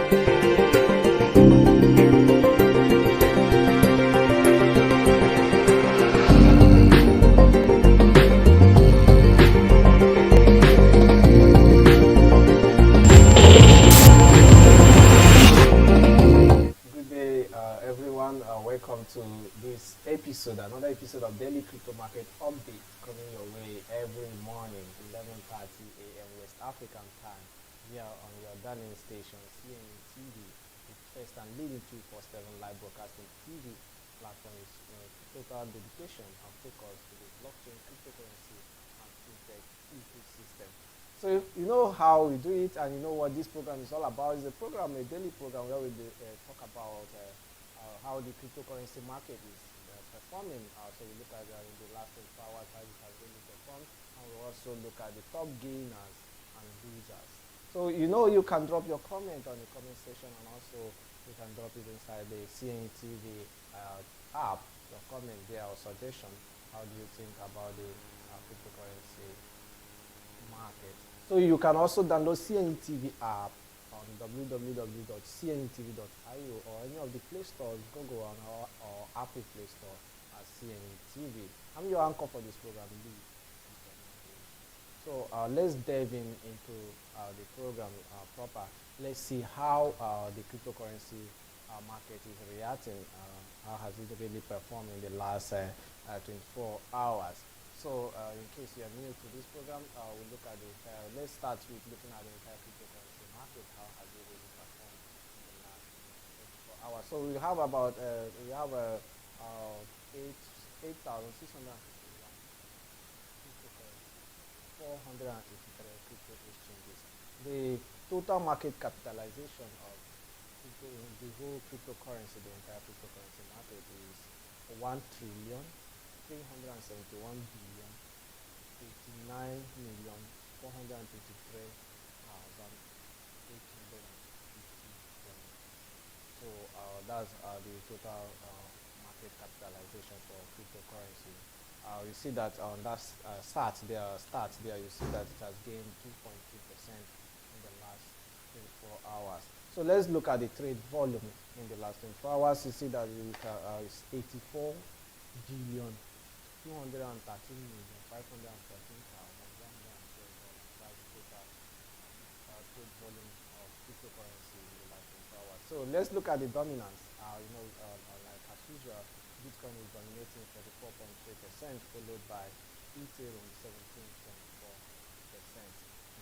Good day, everyone. Welcome to this episode, another episode of Daily Crypto Market Update coming your way every morning, 11:30 a.m. West African time, here on your darling station, CNN TV, the first and leading 247 live broadcasting TV platform is total dedication and focus to the blockchain, cryptocurrency, and fintech ecosystem. So you know how we do it, and you know what this program is all about. It's a program, a daily program where we talk about how the cryptocurrency market is performing. So we look at in the last 24 hours how it has really performed, and we also look at the top gainers and losers. So you know you can drop your comment on the comment section, and also you can drop it inside the CNTV app. Your comment there or suggestion. How do you think about the cryptocurrency market? So you can also download CNTV app on www.cntv.io or any of the Play Stores, Google or Apple Play Store as CNTV. I'm your anchor for this program, Lee. So let's dive into the program proper. Let's see how the cryptocurrency market is reacting. How has it really performed in the last 24 hours? So in case you are new to this program, we'll look at the entire, let's start with looking at the entire cryptocurrency market. How has it really performed in the last 24 hours? So we have about, we have 8,651 cryptocurrency, 483 crypto exchanges. The total market capitalization of the whole cryptocurrency, the entire cryptocurrency market is 1,301,423,850. So that's the total market capitalization for cryptocurrency. You see that on that stats there, you see that it has gained 2.2% in the last 24 hours. So let's look at the trade volume in the last 24 hours. You see that it's 84 billion 213 million 514,112 dollars. That's the total trade volume of cryptocurrency in the last 24 hours. So let's look at the dominance. Like as usual, Bitcoin is dominating 34.3%, followed by Ethereum 17.4%.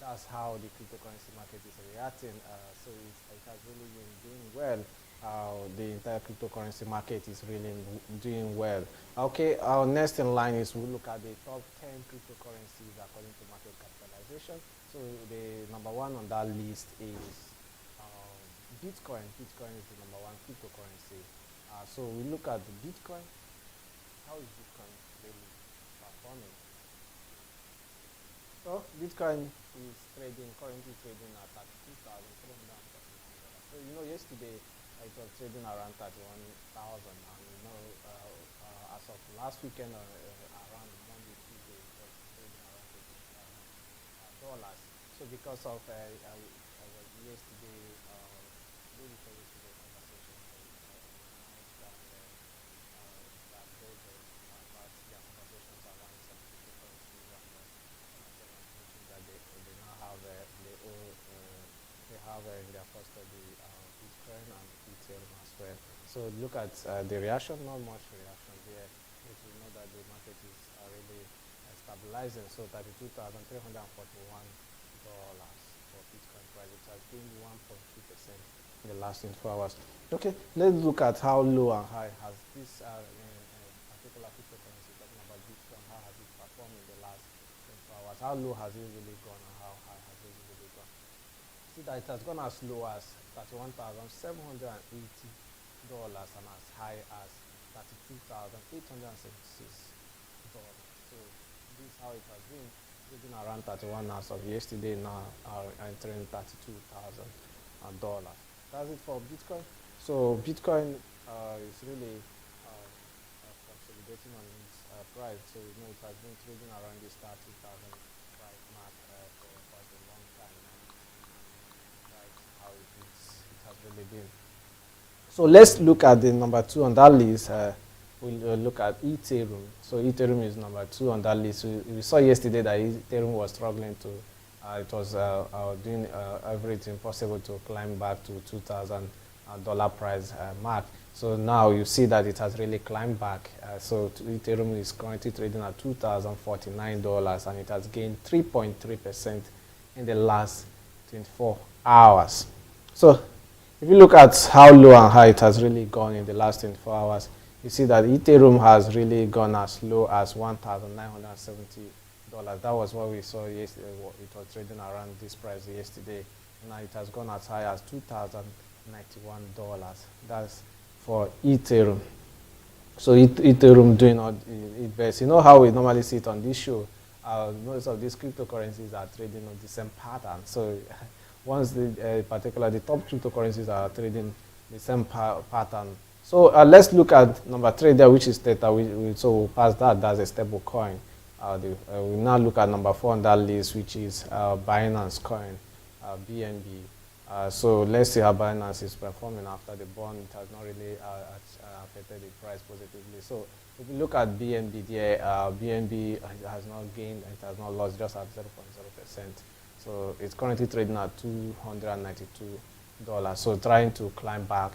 That's how the cryptocurrency market is reacting. So it has really been doing well. The entire cryptocurrency market is really doing well. Okay, our next in line is we look at the top 10 cryptocurrencies according to market capitalization. So the number one on that list is Bitcoin. Bitcoin is the number one cryptocurrency. So we look at the Bitcoin. How is Bitcoin really performing? So Bitcoin is currently trading at $32,341. So you know yesterday it was trading around 31,000, and you know as of last weekend around Monday, Tuesday it was trading around $18,000. So because of yesterday, day before yesterday conversation, announced that those about their conversations around some cryptocurrencies, and some of them have mentioned that they now have they have in their custody Bitcoin and Ethereum as well. So look at the reaction, not much reaction here, which we know that the market is really stabilizing. So $32,341 for Bitcoin price. It has gained 1.2% in the last 24 hours. Okay, let's look at how low and high has this particular cryptocurrency, talking about Bitcoin, how has it performed in the last 24 hours? How low has it really gone, and how high has it really gone? See that it has gone as low as $31,780 and as high as $32,876. So this is how it has been. Trading around 31 as of yesterday, now are entering $32,000. That's it for Bitcoin. So Bitcoin is really consolidating on its price. So you know it has been trading around this 30,000 price mark for quite a long time now. That's how it is. It has been. So let's look at the number 2 on that list. We'll look at Ethereum. So Ethereum is number 2 on that list. We saw yesterday that Ethereum was struggling to, it was doing everything possible to climb back to $2,000 price mark. So now you see that it has really climbed back. So Ethereum is currently trading at $2,049 and it has gained 3.3% in the last 24 hours. So if you look at how low and high it has really gone in the last 24 hours, you see that Ethereum has really gone as low as $1,970. That was what we saw yesterday. It was trading around this price yesterday. Now it has gone as high as $2,091. That's for Ethereum. So Ethereum doing it best. You know how we normally see it on this show. Most of these cryptocurrencies are trading on the same pattern. So once particularly the top cryptocurrencies are trading the same pattern. So let's look at number 3 there, which is Theta. So we'll pass that. That's a stable coin. We now look at number 4 on that list, which is Binance Coin, BNB. So let's see how Binance is performing after the bond. It has not really affected the price positively. So if you look at BNB there, BNB has not gained, it has not lost, just at 0.0%. So it's currently trading at $292. So trying to climb back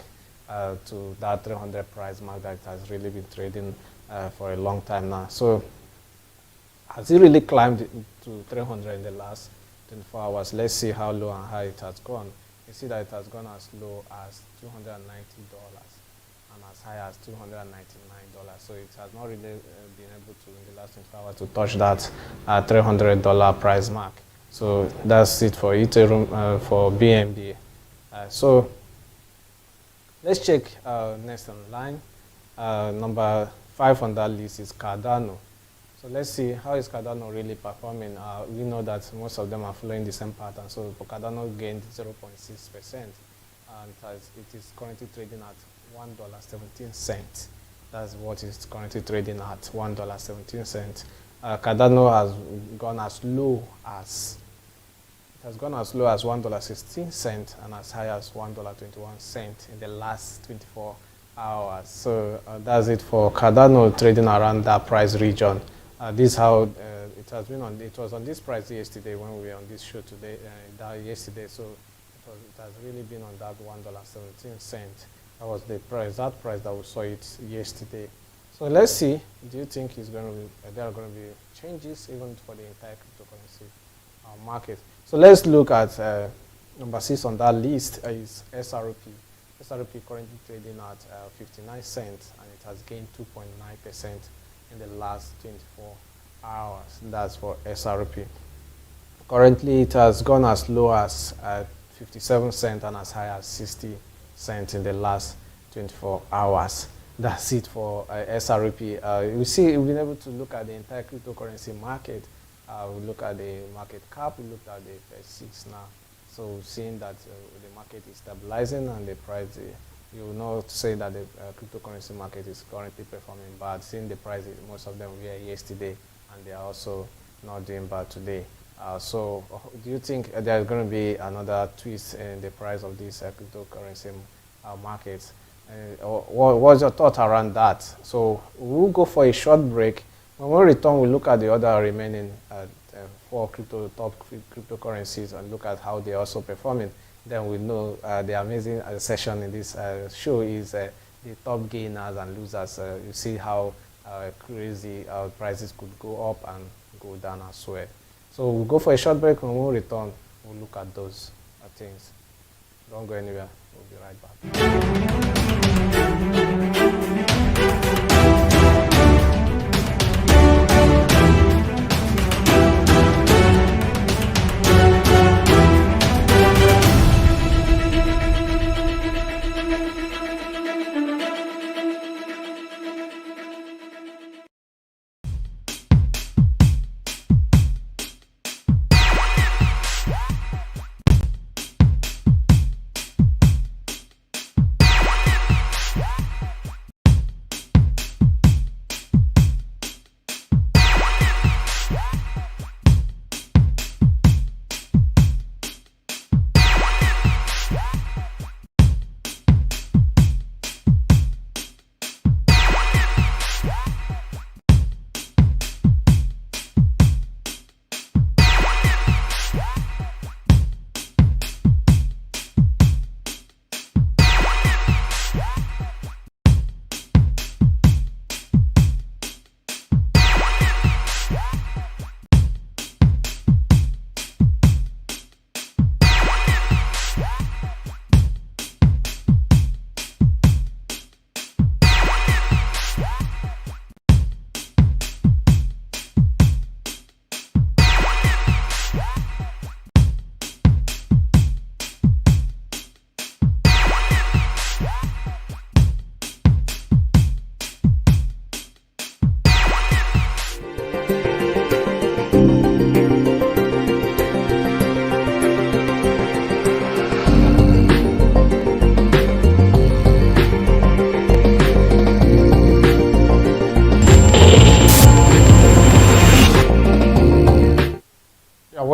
to that 300 price mark that it has really been trading for a long time now. So has it really climbed to 300 in the last 24 hours? Let's see how low and high it has gone. You see that it has gone as low as $290 and as high as $299. So it has not really been able to, in the last 24 hours, to touch that $300 price mark. So that's it for Ethereum, for BNB. So let's check next on line. Number 5 on that list is Cardano. So let's see how is Cardano really performing. We know that most of them are following the same pattern. So Cardano gained 0.6%, and it is currently trading at $1.17. That's what it's currently trading at, $1.17. Cardano has gone as low as $1.16 and as high as $1.21 in the last 24 hours. So that's it for Cardano, trading around that price region. This is how it has been on. It was on this price yesterday when we were on this show today. Yesterday, so it has really been on that $1.17. That was the price. That price that we saw it yesterday. So let's see. Do you think there are going to be changes even for the entire cryptocurrency market? So let's look at number 6 on that list is SRP. SRP currently trading at 59 cents, and it has gained 2.9% in the last 24 hours. That's for SRP. Currently, it has gone as low as 57 cents and as high as 60 cents in the last 24 hours. That's it for SRP. You see, we've been able to look at the entire cryptocurrency market. We look at the market cap, we looked at the FX6 now. So seeing that the market is stabilizing and the price, you will not say that the cryptocurrency market is currently performing bad. Seeing the prices, most of them were yesterday, and they are also not doing bad today. So do you think there's going to be another twist in the price of these cryptocurrency markets? What's your thought around that? So we'll go for a short break. When we return, we'll look at the other remaining 4 top cryptocurrencies and look at how they're also performing. Then we know the amazing session in this show is the top gainers and losers. You see how crazy prices could go up and go down as well. So we'll go for a short break. When we return, we'll look at those things. Don't go anywhere. We'll be right back.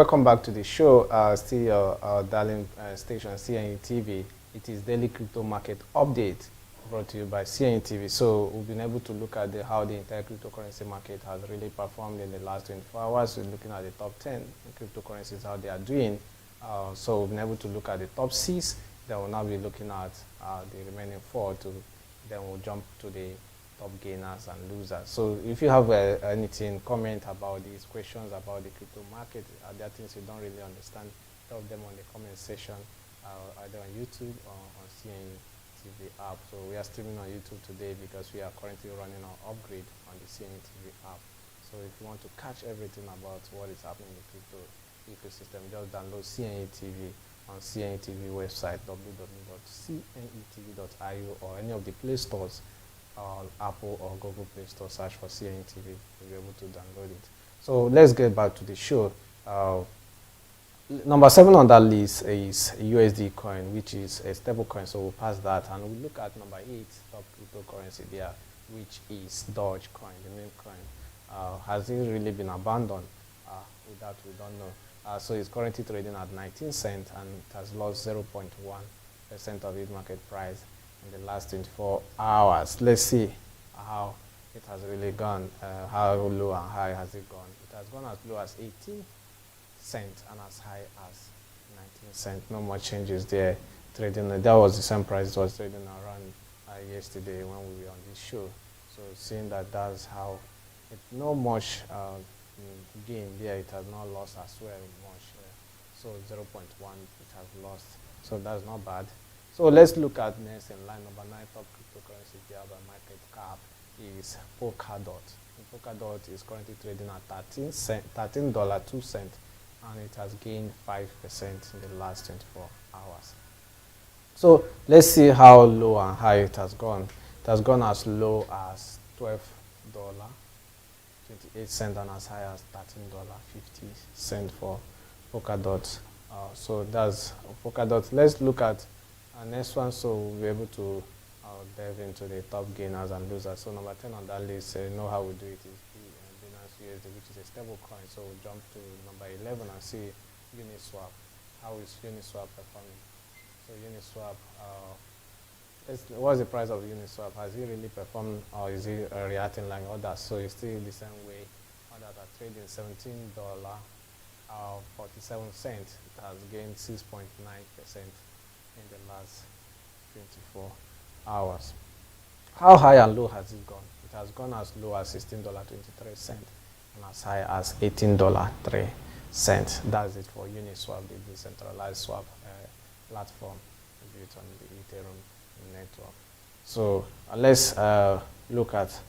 welcome back to the show. Still your darling station, CNE TV. It is Daily Crypto Market Update brought to you by CNE TV. So we've been able to look at how the entire cryptocurrency market has really performed in the last 24 hours. We're looking at the top 10 cryptocurrencies, how they are doing. So we've been able to look at the top 6. Then we'll now be looking at the remaining 4 then we'll jump to the top gainers and losers. So if you have anything, comment about these questions about the crypto market, there are things you don't really understand, drop them on the comment section, either on YouTube or on CNE TV app. So we are streaming on YouTube today because we are currently running our upgrade on the CNE TV app. So if you want to catch everything about what is happening in the crypto ecosystem, just download CNE TV on CNE TV website, www.cnetv.io, or any of the Play Stores, Apple or Google Play Store. Search for CNE TV, you'll be able to download it. So let's get back to the show. Number 7 on that list is USD coin, which is a stable coin. So we'll pass that and we'll look at number 8, top cryptocurrency there, which is Dogecoin, the meme coin. Has it really been abandoned? With that, we don't know. So it's currently trading at 19 cents and it has lost 0.1% of its market price in the last 24 hours. Let's see how it has really gone. How low and high has it gone? It has gone as low as 18 cents and as high as 19 cents. No more changes there. Trading, that was the same price it was trading around yesterday when we were on this show. So seeing that that's how it, no much gain there. It has not lost as well much. So 0.1 it has lost. So that's not bad. So let's look at next in line. Number 9 top cryptocurrency there by market cap is Polkadot. Polkadot is currently trading at $13.02, and it has gained 5% in the last 24 hours. So let's see how low and high it has gone. It has gone as low as $12.28 and as high as $13.50 for Polkadot. So that's Polkadot. Let's look at next one, so we'll be able to delve into the top gainers and losers. So number 10 on that list, you know how we do it, is Binance USD, which is a stable coin. So we'll jump to number 11 and see Uniswap. How is Uniswap performing? So Uniswap, what's the price of Uniswap? Has it really performed, or is it reacting like others? So it's still the same way. Others are trading $17.47. It has gained 6.9% in the last 24 hours. How high and low has it gone? It has gone as low as $16.23 and as high as $18.03. That's it for Uniswap, the decentralized swap platform built on the Ethereum network. So let's look at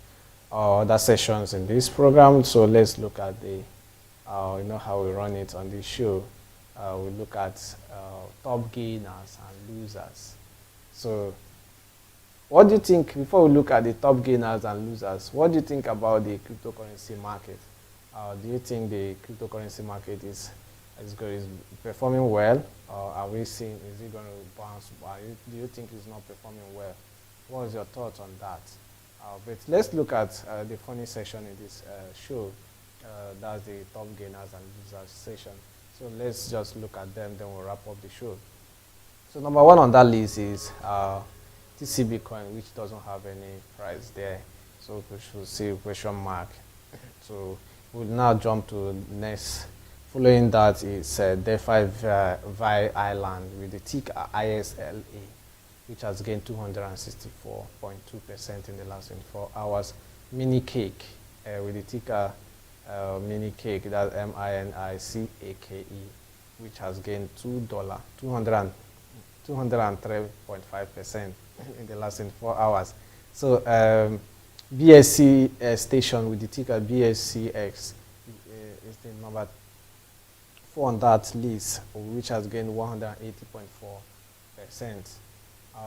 other sessions in this program. So let's look at the you know how we run it on this show. We look at top gainers and losers. So what do you think, before we look at the top gainers and losers, what do you think about the cryptocurrency market? Do you think the cryptocurrency market is performing well, or are we seeing, is it going to bounce back? Do you think it's not performing well? What is your thoughts on that? But let's look at the funny session in this show. That's the top gainers and losers session. So let's just look at them, then we'll wrap up the show. So number 1 on that list is TCB coin, which doesn't have any price there. So we should see question mark. So we'll now jump to next. Following that is DeFi Vi Island with the ticker ISLA, which has gained 264.2% in the last 24 hours. Mini Cake with the ticker Mini Cake, that's MINICAKE, which has gained $203.5% in the last 24 hours. So BSC station with the ticker BSCX is the number 4 on that list, which has gained 180.4%.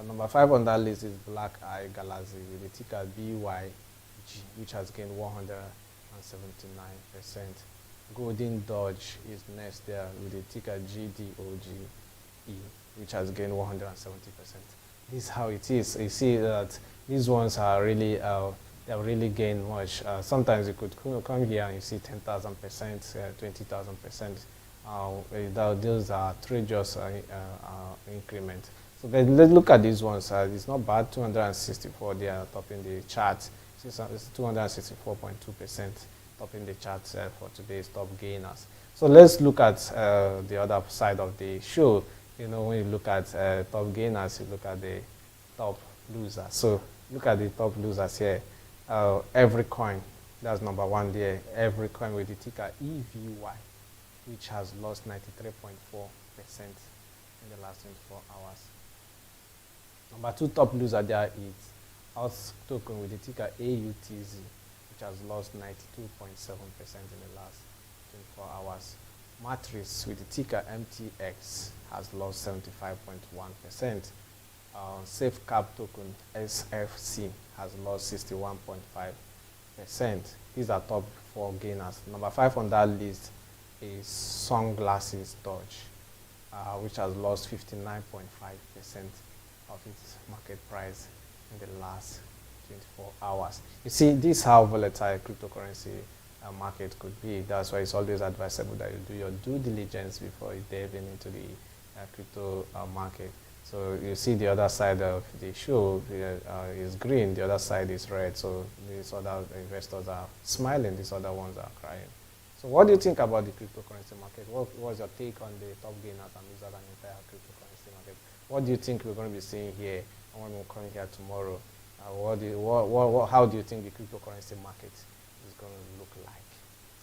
Number 5 on that list is Black Eye Galaxy with the ticker BYG, which has gained 179%. Golden Dodge is next there with the ticker GDOGE, which has gained 170%. This is how it is. You see that these ones are really, they have really gained much. Sometimes you could come here and you see 10,000%, 20,000%. Those are three just increment. So let's look at these ones. It's not bad. 264. They are topping the chart. It's 264.2% topping the chart for today's top gainers. So let's look at the other side of the show. You know, when you look at top gainers, you look at the top losers. So look at the top losers here. Every coin, that's number one there. Every coin with the ticker EVY, which has lost 93.4% in the last 24 hours. Number two top loser there is Aus token with the ticker AUTZ, which has lost 92.7% in the last 24 hours. Matrix with the ticker MTX has lost 75.1%. SafeCap token SFC has lost 61.5%. These are top four gainers. Number 5 on that list is Sunglasses Dodge, which has lost 59.5% of its market price in the last 24 hours. You see, this is how volatile cryptocurrency market could be. That's why it's always advisable that you do your due diligence before you dive into the crypto market. So you see the other side of the show is green, the other side is red. So these other investors are smiling, these other ones are crying. So what do you think about the cryptocurrency market? What was your take on the top gainers and losers and entire cryptocurrency market? What do you think we're going to be seeing here and when we're coming here tomorrow? How do you think the cryptocurrency market is going to look like?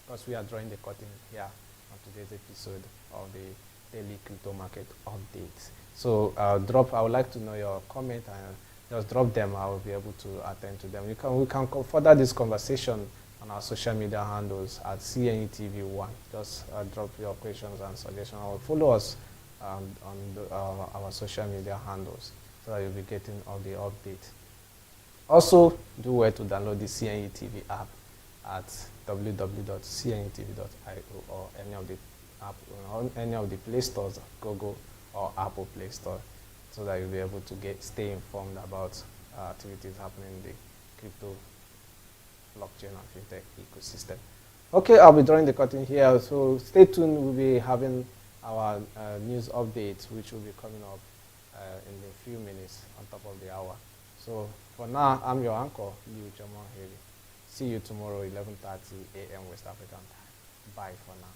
Because we are drawing the curtain here on today's episode of the Daily Crypto Market Update. So I would like to know your comment and just drop them. I will be able to attend to them. We can further this conversation on our social media handles at CNETV1. Just drop your questions and suggestions. Or follow us on our social media handles so that you'll be getting all the updates. Also, do well to download the CNETV app at www.cnetv.io or any of the Play Stores, Google or Apple Play Store, so that you'll be able to stay informed about activities happening in the crypto, blockchain, and fintech ecosystem. Okay, I'll be drawing the curtain here, so stay tuned. We'll be having our news updates, which will be coming up in a few minutes on top of the hour. So for now, I'm your anchor, Liu Jamohiri. See you tomorrow, 11:30 a.m. West African time. Bye for now.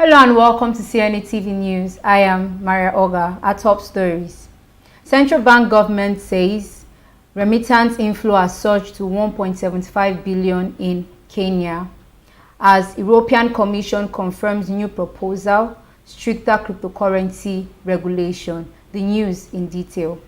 Hello and welcome to CNA TV News. I am Maria Oga. Our top stories. Central Bank government says remittance inflow has surged to 1.75 billion in Kenya as European Commission confirms new proposal, stricter cryptocurrency regulation. The news in detail.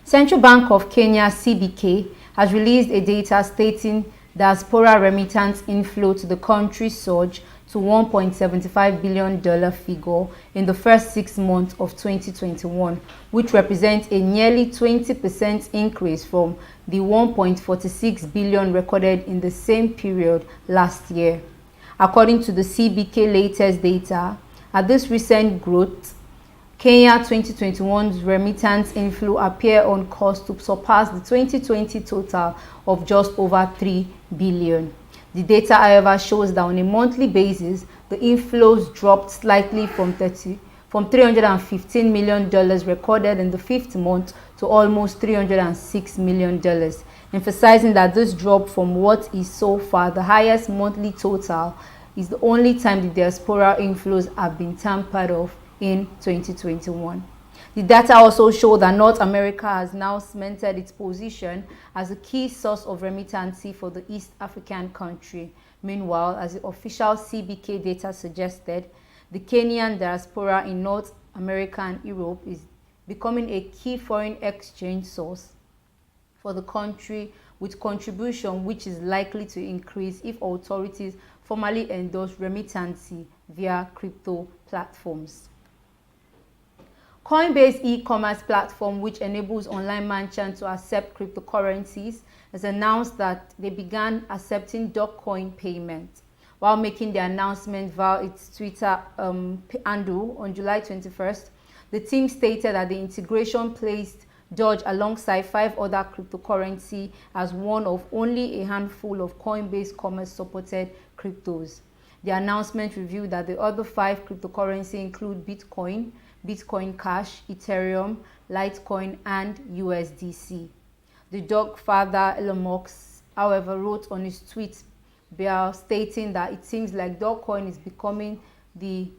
Central Bank of Kenya (CBK) has released a data stating diaspora remittance inflow to the country surged to $1.75 billion figure in the first 6 months of 2021, which represents a nearly 20% increase from the $1.46 billion recorded in the same period last year. According to the CBK latest data, at this recent growth, Kenya 2021's remittance inflow appear on course to surpass the 2020 total of just over $3 billion. The data, however, shows that on a monthly basis, the inflows dropped slightly from $315 million recorded in the fifth month to almost $306 million, emphasizing that this drop from what is so far the highest monthly total is the only time the diaspora inflows have been tampered of in 2021. The data also show that North America has now cemented its position as a key source of remittance for the East African country. Meanwhile, as the official CBK data suggested, the Kenyan diaspora in North America and Europe is becoming a key foreign exchange source for the country, with contribution which is likely to increase if authorities formally endorse remittance via crypto platforms. Coinbase e-commerce platform, which enables online merchants to accept cryptocurrencies, has announced that they began accepting Dogecoin payments. While making the announcement via its Twitter handle on July 21st, the team stated that the integration placed Doge alongside 5 other cryptocurrency as one of only a handful of Coinbase commerce-supported cryptos. The announcement revealed that the other 5 cryptocurrency include Bitcoin, Bitcoin Cash, Ethereum, Litecoin, and USDC. The Doge father, Elon Musk, however, wrote on his tweet bio stating that it seems like Dogecoin is becoming the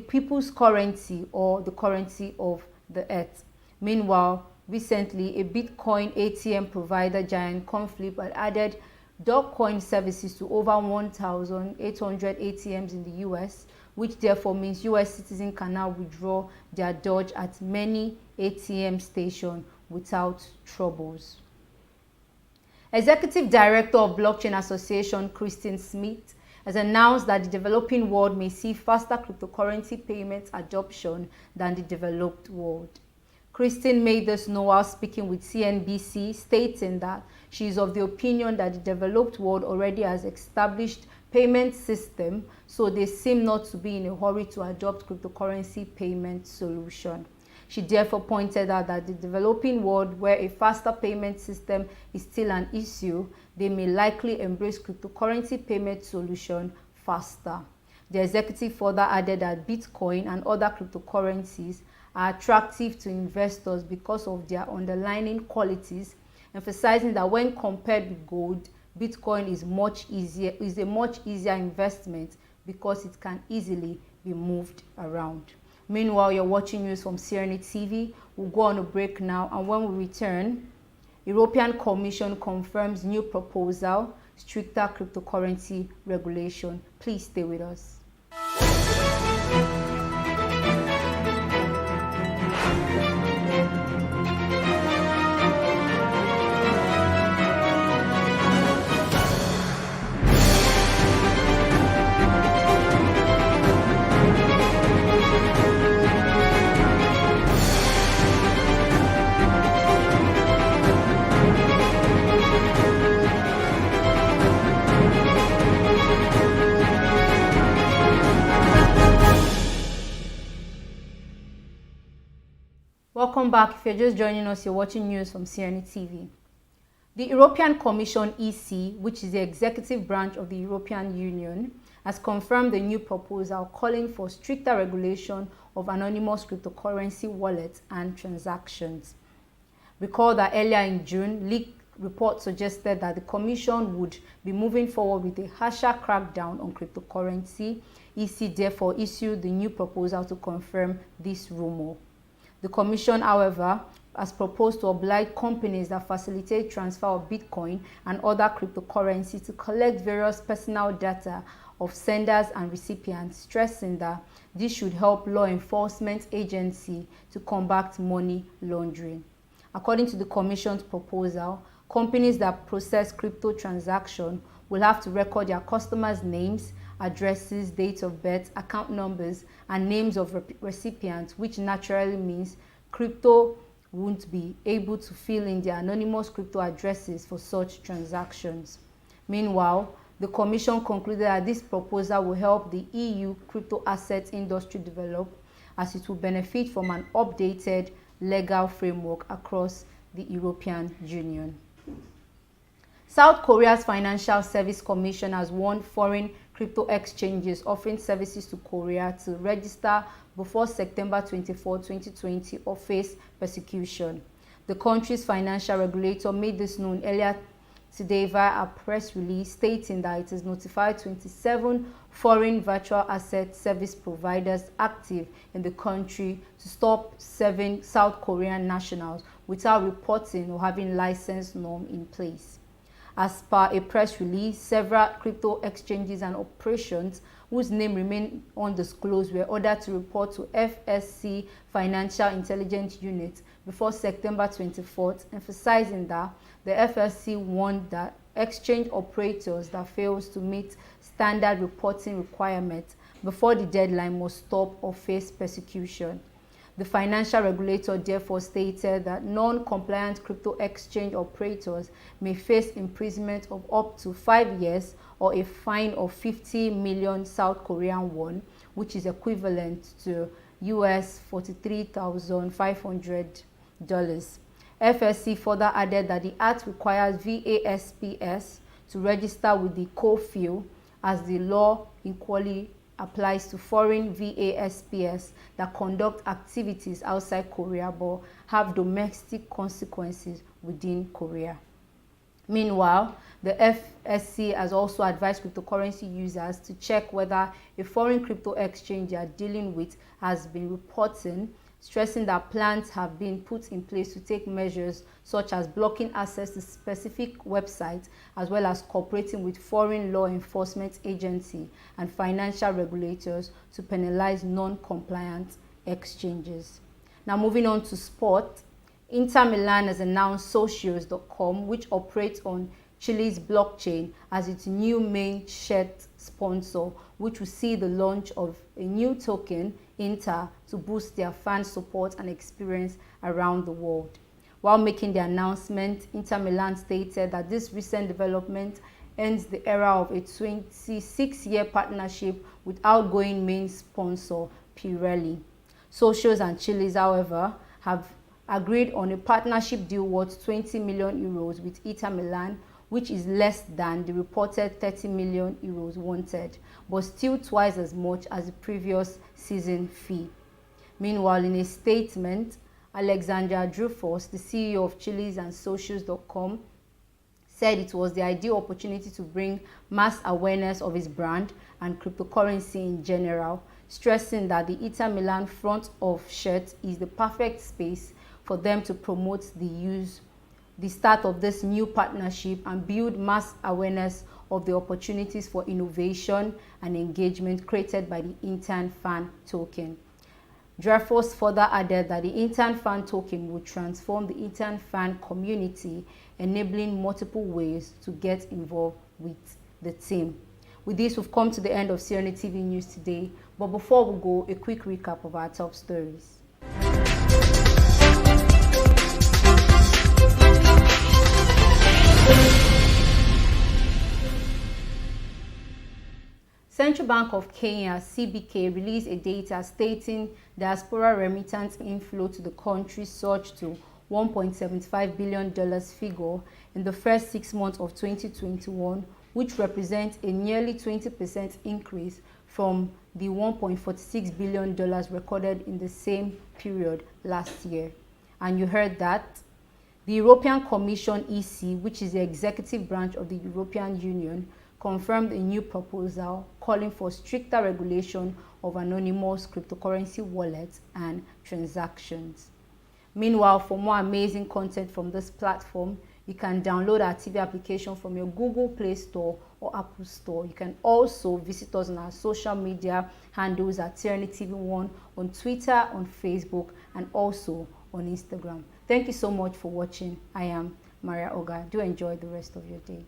people's currency, or the currency of the earth. Meanwhile, recently, a Bitcoin ATM provider, Giant Conflip, had added Dogecoin services to over 1,800 ATMs in the US, which therefore means US citizens can now withdraw their Doge at many ATM stations without troubles. Executive Director of Blockchain Association, Christine Smith, has announced that the developing world may see faster cryptocurrency payment adoption than the developed world. Christine made this known while speaking with CNBC, stating that she is of the opinion that the developed world already has established payment system, so they seem not to be in a hurry to adopt cryptocurrency payment solution. She therefore pointed out that the developing world, where a faster payment system is still an issue, they may likely embrace cryptocurrency payment solution faster. The executive further added that Bitcoin and other cryptocurrencies are attractive to investors because of their underlying qualities, emphasizing that when compared with gold, Bitcoin is a much easier investment because it can easily be moved around. Meanwhile, you're watching news from CNA TV. We'll go on a break now, and when we return, European Commission confirms new proposal, stricter cryptocurrency regulation. Please stay with us. Welcome back. If you're just joining us, you're watching news from CNA TV. The European Commission (EC), which is the executive branch of the European Union, has confirmed the new proposal calling for stricter regulation of anonymous cryptocurrency wallets and transactions. Recall that earlier in June, report suggested that the Commission would be moving forward with a harsher crackdown on cryptocurrency. EC therefore issued the new proposal to confirm this rumor. The Commission, however, has proposed to oblige companies that facilitate transfer of Bitcoin and other cryptocurrency to collect various personal data of senders and recipients, stressing that this should help law enforcement agencies to combat money laundering. According to the Commission's proposal, companies that process crypto transactions will have to record their customers' names, addresses, dates of birth, account numbers, and names of recipients, which naturally means crypto won't be able to fill in their anonymous crypto addresses for such transactions. Meanwhile, the Commission concluded that this proposal will help the EU crypto assets industry develop, as it will benefit from an updated legal framework across the European Union. South Korea's Financial Service Commission has warned foreign crypto exchanges offering services to Korea to register before September 24, 2020 or face persecution. The country's financial regulator made this known earlier today via a press release stating that it has notified 27 foreign virtual asset service providers active in the country to stop serving South Korean nationals without reporting or having license norm in place. As per a press release, several crypto exchanges and operations whose name remain undisclosed were ordered to report to FSC Financial Intelligence Unit before September 24th, emphasizing that the FSC warned that exchange operators that fails to meet standard reporting requirements before the deadline must stop or face persecution. The financial regulator therefore stated that non-compliant crypto exchange operators may face imprisonment of up to 5 years or a fine of 50 million South Korean won, which is equivalent to US $43,500. FSC further added that the Act requires VASPs to register with the COFIL, as the law equally applies to foreign VASPs that conduct activities outside Korea but have domestic consequences within Korea. Meanwhile, the FSC has also advised cryptocurrency users to check whether a foreign crypto exchange they are dealing with has been reporting, stressing that plans have been put in place to take measures such as blocking access to specific websites, as well as cooperating with foreign law enforcement agencies and financial regulators to penalize non-compliant exchanges. Now moving on to sport, Inter Milan has announced Socios.com, which operates on Chile's blockchain, as its new main shirt sponsor, which will see the launch of a new token, Inter, to boost their fan support and experience around the world. While making the announcement, Inter Milan stated that this recent development ends the era of a 26-year partnership with outgoing main sponsor Pirelli. Socios and Chiles, however, have agreed on a partnership deal worth 20 million euros with Inter Milan, which is less than the reported 30 million euros wanted, but still twice as much as the previous season fee. Meanwhile, in a statement, Alexandra Drufos, the CEO of Chiles and Socios.com, said it was the ideal opportunity to bring mass awareness of his brand and cryptocurrency in general, stressing that the Inter Milan front of shirt is the perfect space for them to promote the start of this new partnership and build mass awareness of the opportunities for innovation and engagement created by the Intern Fan Token. Dreyfus further added that the Intern Fan Token will transform the Intern Fan community, enabling multiple ways to get involved with the team. With this, we've come to the end of Sironi TV News today, but before we go, a quick recap of our top stories. Central Bank of Kenya, CBK, released a data stating diaspora remittance inflow to the country surged to $1.75 billion figure in the first 6 months of 2021, which represents a nearly 20% increase from the $1.46 billion recorded in the same period last year. And you heard that. The European Commission (EC), which is the executive branch of the European Union, confirmed a new proposal calling for stricter regulation of anonymous cryptocurrency wallets and transactions. Meanwhile, for more amazing content from this platform, you can download our TV application from your Google Play Store or Apple Store. You can also visit us on our social media handles at Tyranny TV1 on Twitter, on Facebook, and also on Instagram. Thank you so much for watching. I am Maria Oga. Do enjoy the rest of your day.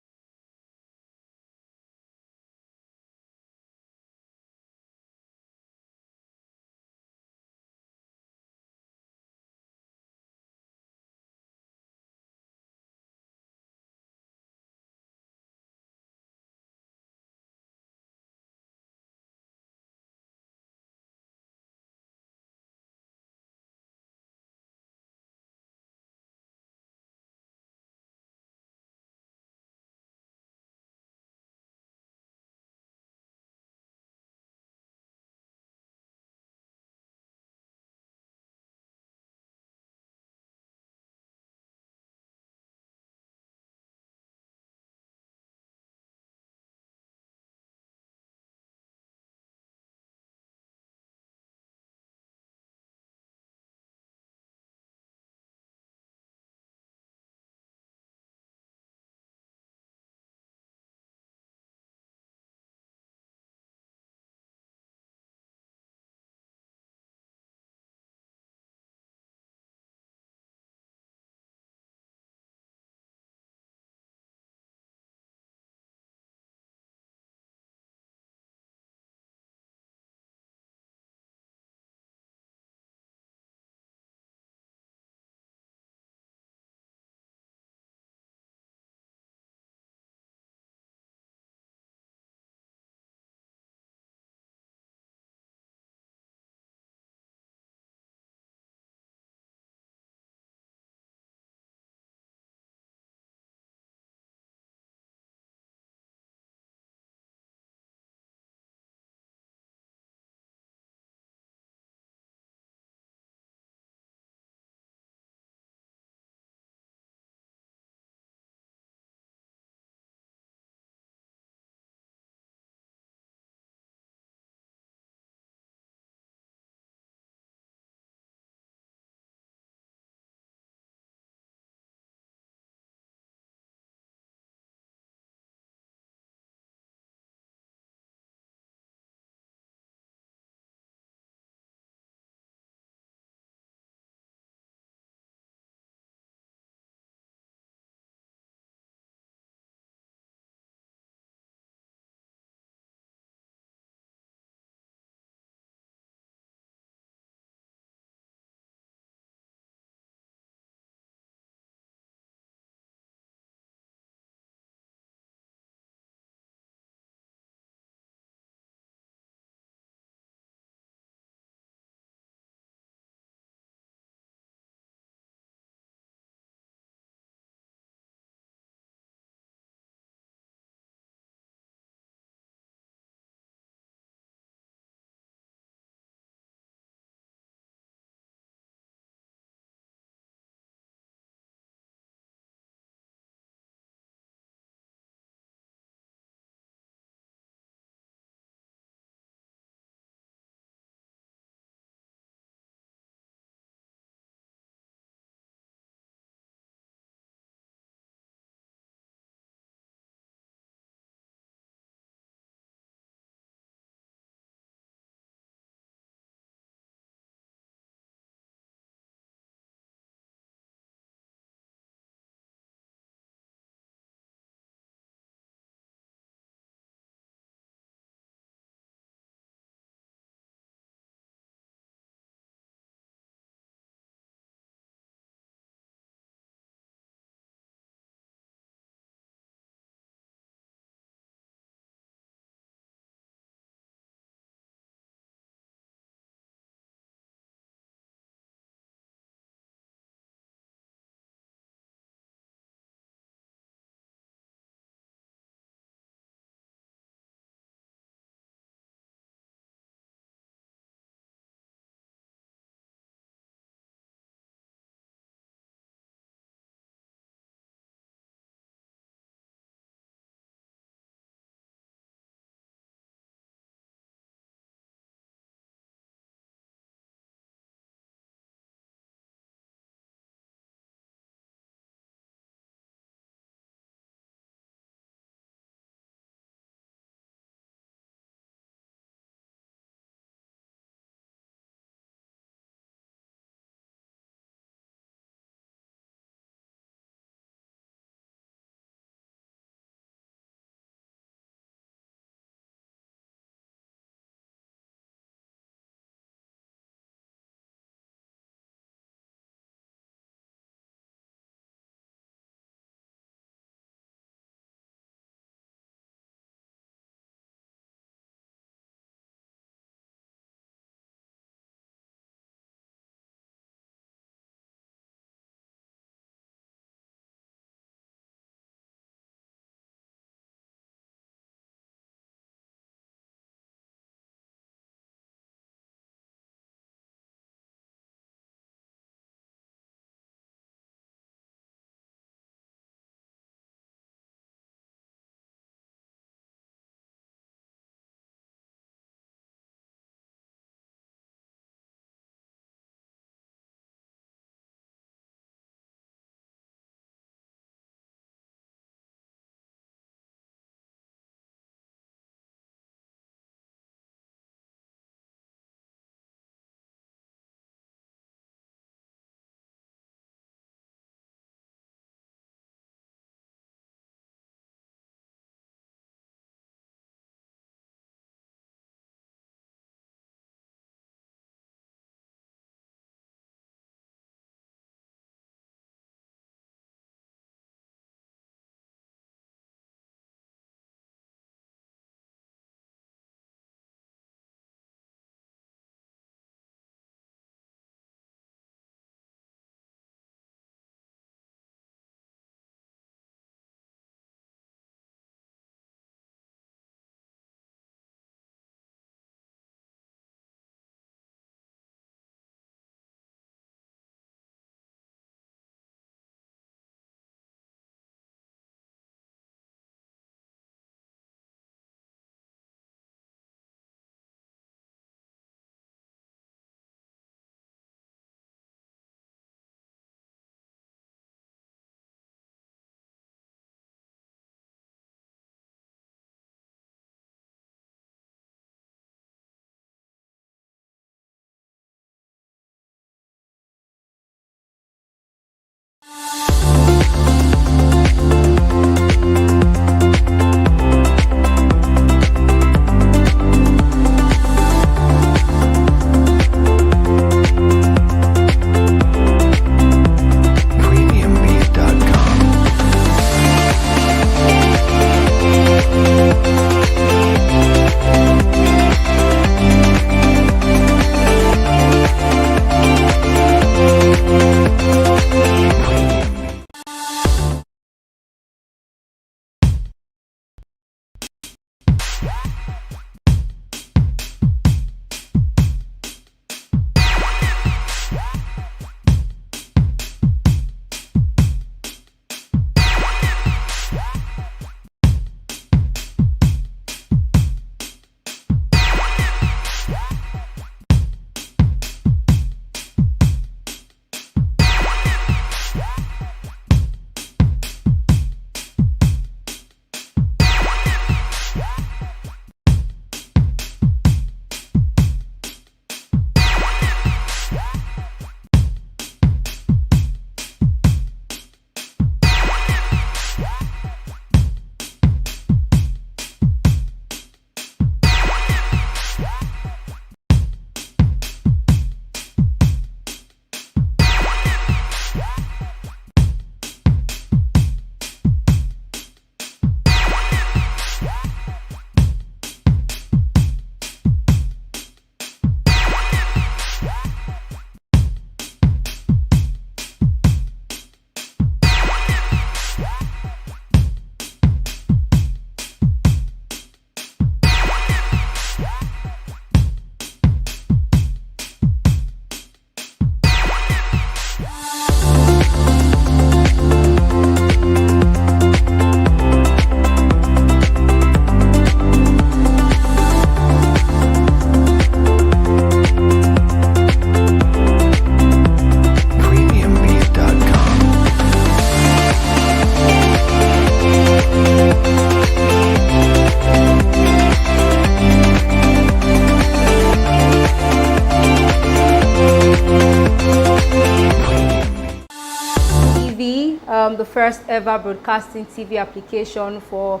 the first ever broadcasting TV application for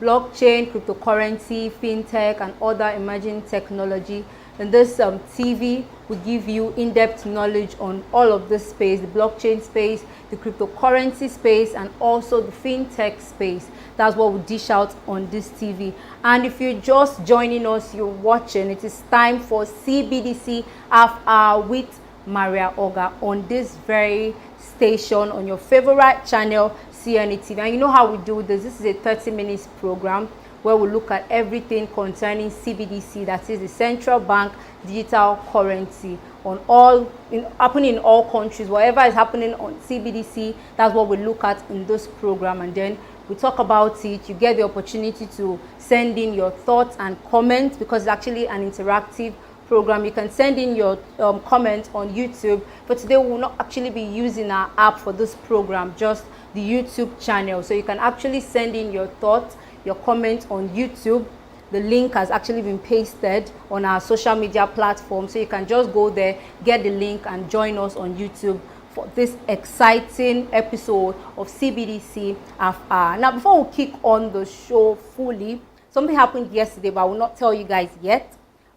blockchain, cryptocurrency, fintech, and other emerging technology. And this TV will give you in-depth knowledge on all of this space, the blockchain space, the cryptocurrency space, and also the fintech space. That's what we dish out on this TV. And if you're just joining us, you're watching, it is time for CBDC Half Hour with Maria Oga on this very station, on your favorite channel, CNE TV. And you know how we do this. This is a 30 minutes program where we look at everything concerning CBDC, that is the central bank digital currency, happening in all countries. Whatever is happening on CBDC, that's what we look at in this program, and then we talk about it. You get the opportunity to send in your thoughts and comments, because it's actually an interactive program. You can send in your comments on YouTube, but today we will not actually be using our app for this program, just the YouTube channel. So you can actually send in your thoughts, your comments on YouTube. The link has actually been pasted on our social media platform, so you can just go there, get the link, and join us on YouTube for this exciting episode of CBDC Half Hour. Now, before we kick on the show fully, something happened yesterday, but I will not tell you guys yet.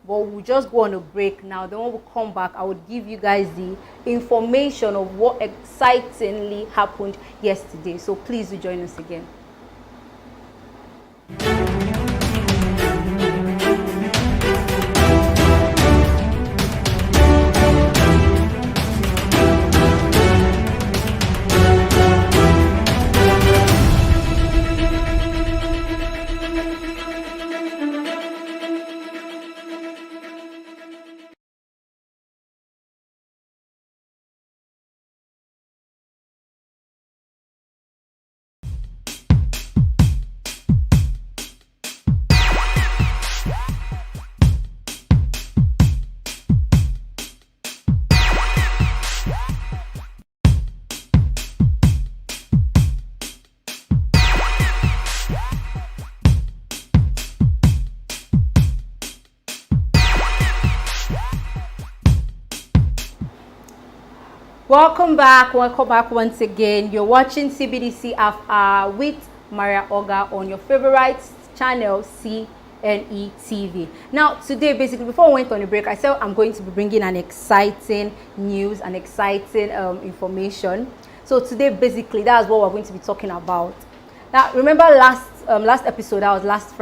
But we'll just go on a break now. Then when we come back, I would give you guys the information of what excitingly happened yesterday. So please do join us again. Welcome back once again. You're watching CBDC Half Hour with Maria Oga on your favorite channel, CNE TV. Now today, basically, before we went on a break, I said I'm going to be bringing an exciting news and exciting information. So today, basically, that's what we're going to be talking about. Now remember last episode, that was last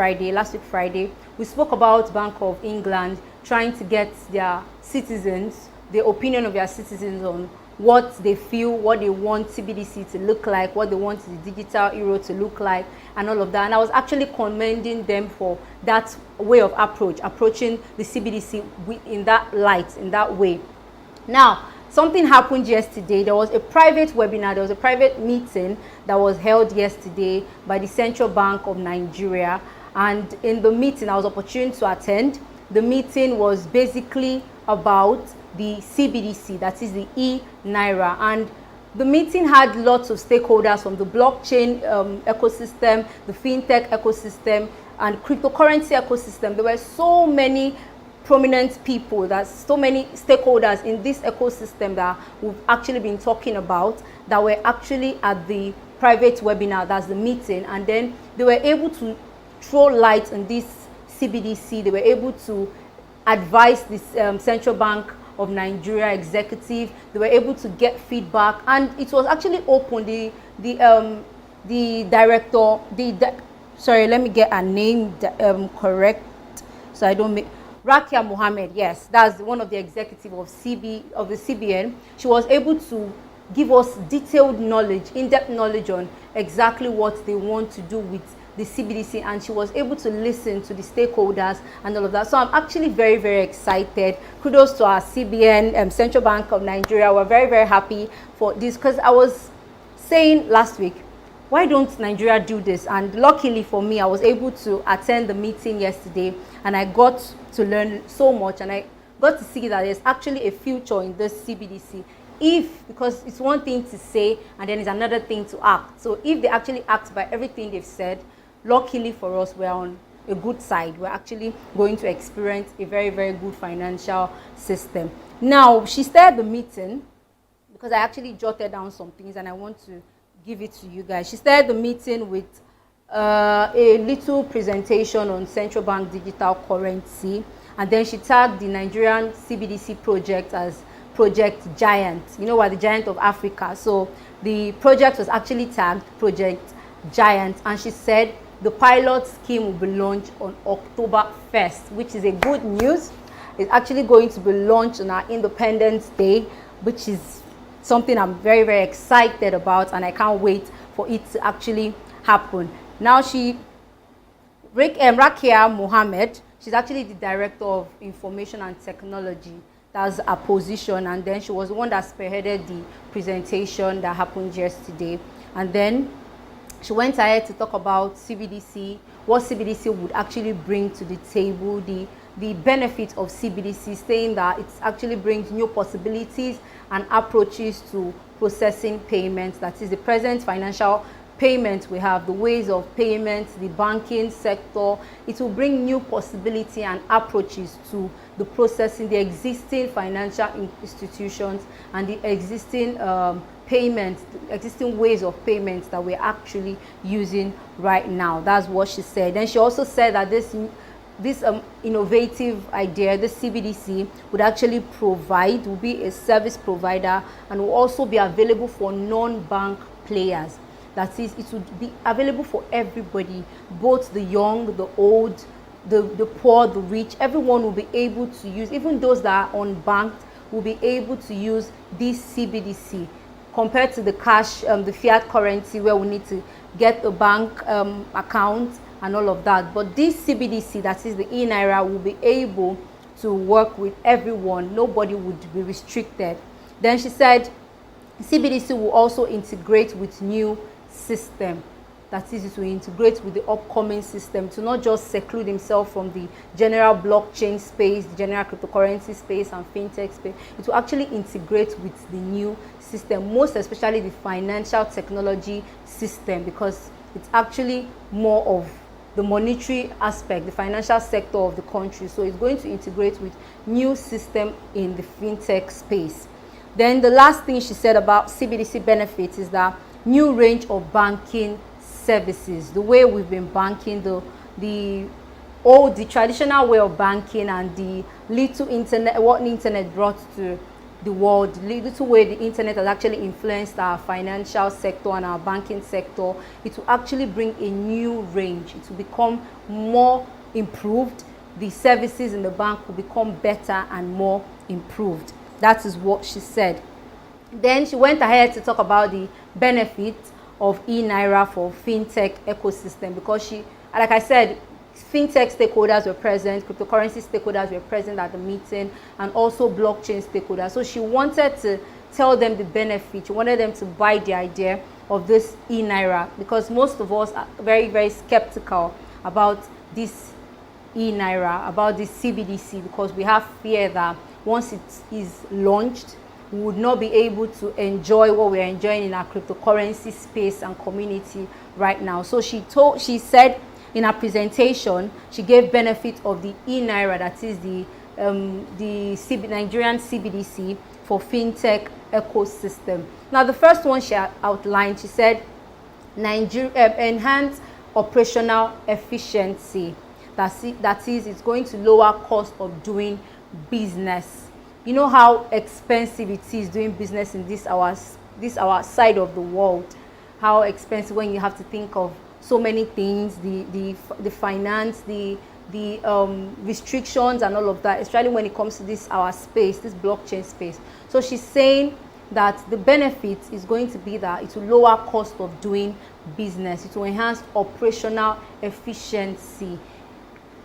week Friday, we spoke about Bank of England trying to get their citizens, the opinion of their citizens on what they feel, what they want CBDC to look like, what they want the digital euro to look like, and all of that. And I was actually commending them for that way of approaching the CBDC in that light, in that way. Now, something happened yesterday. There was a private webinar, there was a private meeting that was held yesterday by the Central Bank of Nigeria. And in the meeting, I was opportune to attend. The meeting was basically about the CBDC, that is the e-Naira, and the meeting had lots of stakeholders from the blockchain ecosystem, the fintech ecosystem, and cryptocurrency ecosystem. There were so many prominent people, there's so many stakeholders in this ecosystem that we've actually been talking about that were actually at the private webinar, that's the meeting, and then they were able to throw light on this CBDC. They were able to advise this Central Bank of Nigeria executive. They were able to get feedback, and it was actually open. The director, sorry, let me get a name correct so I don't make Rakia Mohammed. Yes, that's one of the executive of the CBN. She was able to give us detailed knowledge, in-depth knowledge on exactly what they want to do with the CBDC, and she was able to listen to the stakeholders and all of that. So I'm actually very, very excited. Kudos to our CBN, Central Bank of Nigeria. We're very, very happy for this, because I was saying last week, why don't Nigeria do this? And luckily for me, I was able to attend the meeting yesterday, and I got to learn so much, and I got to see that there's actually a future in this CBDC. Because it's one thing to say and then it's another thing to act. So if they actually act by everything they've said, luckily for us, we're on a good side. We're actually going to experience a very, very good financial system. Now, she started the meeting because I actually jotted down some things, and I want to give it to you guys. She started the meeting with a little presentation on central bank digital currency, and then she tagged the Nigerian CBDC project as Project Giant. You know what, the giant of Africa. So the project was actually tagged Project Giant, and she said the pilot scheme will be launched on October 1st, which is a good news. It's actually going to be launched on our Independence Day, which is something I'm very, very excited about, and I can't wait for it to actually happen. Now Rakia Mohammed, she's actually the Director of Information and Technology. That's her position, and then she was the one that spearheaded the presentation that happened yesterday. And then she went ahead to talk about CBDC, what CBDC would actually bring to the table, the benefit of CBDC, saying that it actually brings new possibilities and approaches to processing payments. That is the present financial payments we have, the ways of payments, the banking sector. It will bring new possibility and approaches to the processing, the existing financial institutions and the existing payments, the existing ways of payments that we're actually using right now. That's what she said. Then she also said that this innovative idea, the CBDC, would actually will be a service provider, and will also be available for non-bank players. That is, it would be available for everybody, both the young, the old, the poor, the rich. Everyone will be able to use, even those that are unbanked will be able to use this CBDC, compared to the cash, the fiat currency, where we need to get a bank account and all of that. But this CBDC, that is the eNaira, will be able to work with everyone. Nobody would be restricted. Then she said CBDC will also integrate with new system. That is, it will integrate with the upcoming system, to not just seclude himself from the general blockchain space, the general cryptocurrency space and fintech space. It will actually integrate with the new system, most especially the financial technology system, because it's actually more of the monetary aspect, the financial sector of the country. So it's going to integrate with new system in the fintech space. Then the last thing she said about CBDC benefits is that new range of banking services, the way we've been banking, the traditional way of banking, and the little internet, what the internet brought to the world, the little way the internet has actually influenced our financial sector and our banking sector. It will actually bring a new range. It will become more improved. The services in the bank will become better and more improved. That is what she said. Then she went ahead to talk about the benefits of eNaira for fintech ecosystem, because she, like I said, fintech stakeholders were present, cryptocurrency stakeholders were present at the meeting, and also blockchain stakeholders. So she wanted to tell them the benefit. She wanted them to buy the idea of this eNaira, because most of us are very, very skeptical about this eNaira, about this CBDC, because we have fear that once it is launched, we would not be able to enjoy what we are enjoying in our cryptocurrency space and community right now. So she said in her presentation, she gave benefit of the eNaira, that is the Nigerian CBDC for fintech ecosystem. Now, the first one she outlined, she said enhance operational efficiency. That is, it's going to lower cost of doing business. You know how expensive it is doing business in this our side of the world. How expensive, when you have to think of so many things, the finance, the restrictions and all of that, especially when it comes to this our space, this blockchain space. So she's saying that the benefit is going to be that it will lower cost of doing business. It will enhance operational efficiency.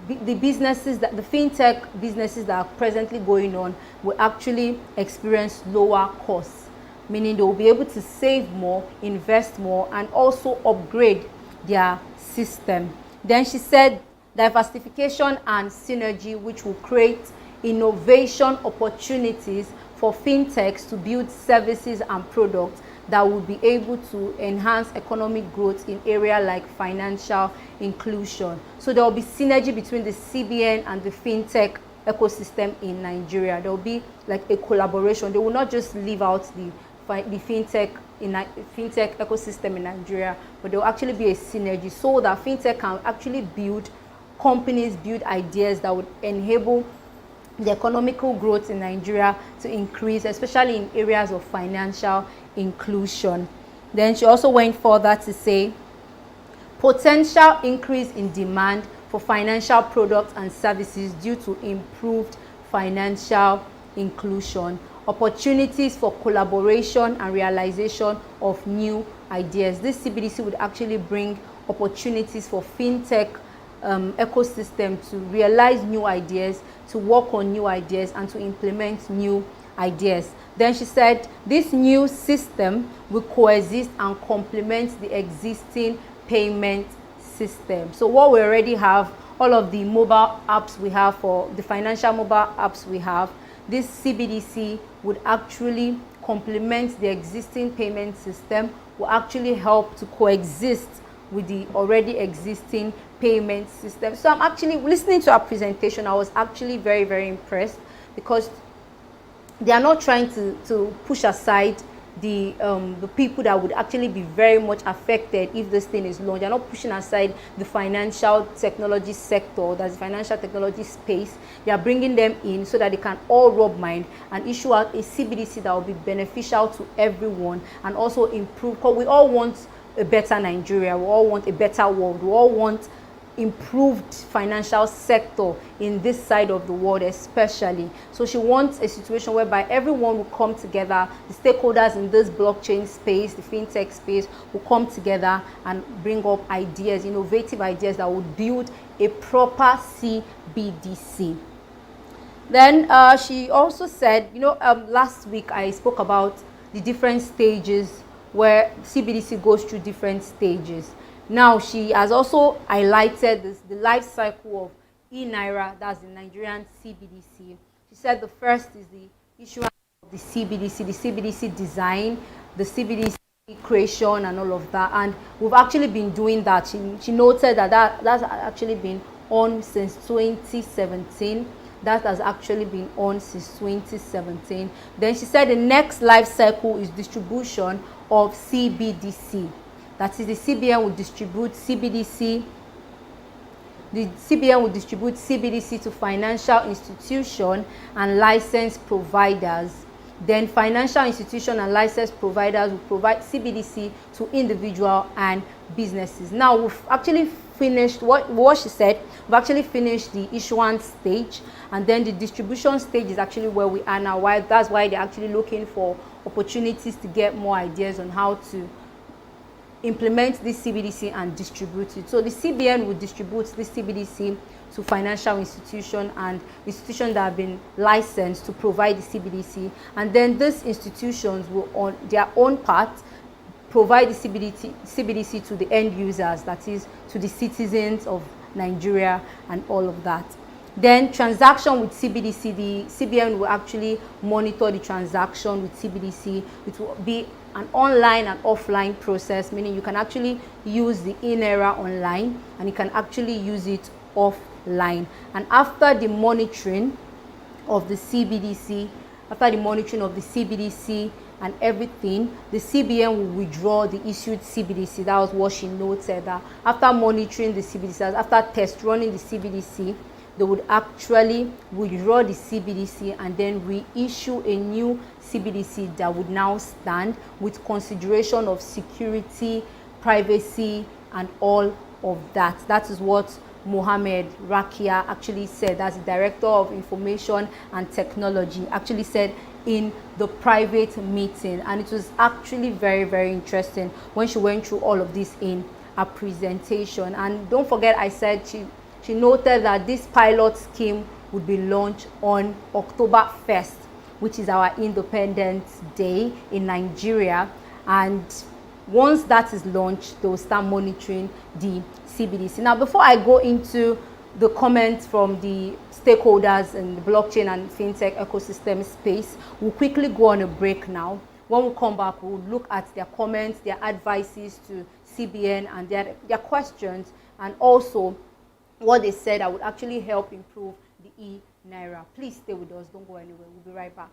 The businesses, that the fintech businesses that are presently going on, will actually experience lower costs, meaning they will be able to save more, invest more, and also upgrade their system. Then she said diversification and synergy, which will create innovation opportunities for fintechs to build services and products that will be able to enhance economic growth in areas like financial inclusion. So there will be synergy between the CBN and the fintech ecosystem in Nigeria. There will be like a collaboration. They will not just leave out the the fintech ecosystem in Nigeria, but there will actually be a synergy so that fintech can actually build companies, build ideas that would enable the economical growth in Nigeria to increase, especially in areas of financial inclusion. Then she also went further to say potential increase in demand for financial products and services due to improved financial inclusion, opportunities for collaboration and realization of new ideas. This CBDC would actually bring opportunities for fintech ecosystem to realize new ideas, to work on new ideas, and to implement new ideas. Then she said this new system will coexist and complement the existing payment system. So what we already have, all of the mobile apps we have, for the financial mobile apps we have, this CBDC would actually complement the existing payment system, will actually help to coexist with the already existing payment system. So I'm actually listening to our presentation. I was actually very, very impressed because they are not trying to push aside the people that would actually be very much affected if this thing is launched. They're not pushing aside the financial technology sector, that's the financial technology space. They are bringing them in so that they can all rub mind and issue out a CBDC that will be beneficial to everyone and also improve, because we all want a better Nigeria, we all want a better world, we all want improved financial sector in this side of the world especially. So she wants a situation whereby everyone will come together, the stakeholders in this blockchain space, the fintech space, will come together and bring up ideas, innovative ideas that would build a proper CBDC. Then she also said, last week I spoke about the different stages where CBDC goes through different stages. Now, she has also highlighted the life cycle of e-Naira, that's the Nigerian CBDC. She said the first is the issuance of the CBDC design, the CBDC creation and all of that. And we've actually been doing that. She noted that's actually been on since 2017. That has actually been on since 2017. Then she said the next life cycle is distribution of CBDC. That is, the CBN will distribute CBDC. The CBN will distribute CBDC to financial institutions and license providers. Then financial institutions and license providers will provide CBDC to individuals and businesses. Now, we've actually finished what she said. We've actually finished the issuance stage, and then the distribution stage is actually where we are now. That's why they're actually looking for opportunities to get more ideas on how to implement this CBDC and distribute it. So the CBN will distribute this CBDC to financial institutions and institutions that have been licensed to provide the CBDC, and then these institutions will on their own part provide the CBDC to the end users, that is, to the citizens of Nigeria and all of that. Then transaction with CBDC, the CBN will actually monitor the transaction with CBDC. It will be an online and offline process, meaning you can actually use the e-Naira online and you can actually use it offline. And after the monitoring of the CBDC, and everything, the CBN will withdraw the issued CBDC. That was what she noted, that after monitoring the CBDC, after test running the CBDC, they would actually withdraw the CBDC and then reissue a new CBDC that would now stand with consideration of security, privacy, and all of that. That is what Mohammed Rakia actually said, as the Director of Information and Technology, actually said in the private meeting. And it was actually very, very interesting when she went through all of this in a presentation. And don't forget, I said she noted that this pilot scheme would be launched on October 1st, which is our Independence Day in Nigeria. And once that is launched, they will start monitoring the CBDC. Now, before I go into the comments from the stakeholders in the blockchain and fintech ecosystem space, we'll quickly go on a break now. When we come back, we'll look at their comments, their advices to CBN, and their questions, and also what they said that would actually help improve the e-Naira. Please stay with us. Don't go anywhere. We'll be right back.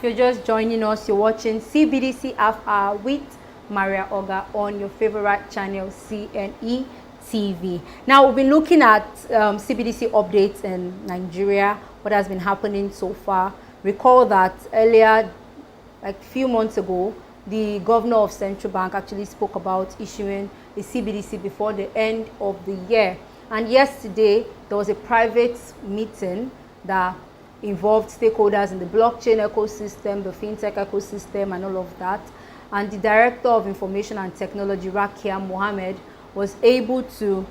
you're just joining us, you're watching CBDC Half Hour with Maria Oga on your favorite channel, CNE TV. Now, we've been looking at CBDC updates in Nigeria, what has been happening so far. Recall that earlier, like a few months ago, the governor of Central Bank actually spoke about issuing a CBDC before the end of the year. And yesterday, there was a private meeting that involved stakeholders in the blockchain ecosystem, the fintech ecosystem, and all of that. And the Director of Information and Technology, Rakia Mohammed, was able to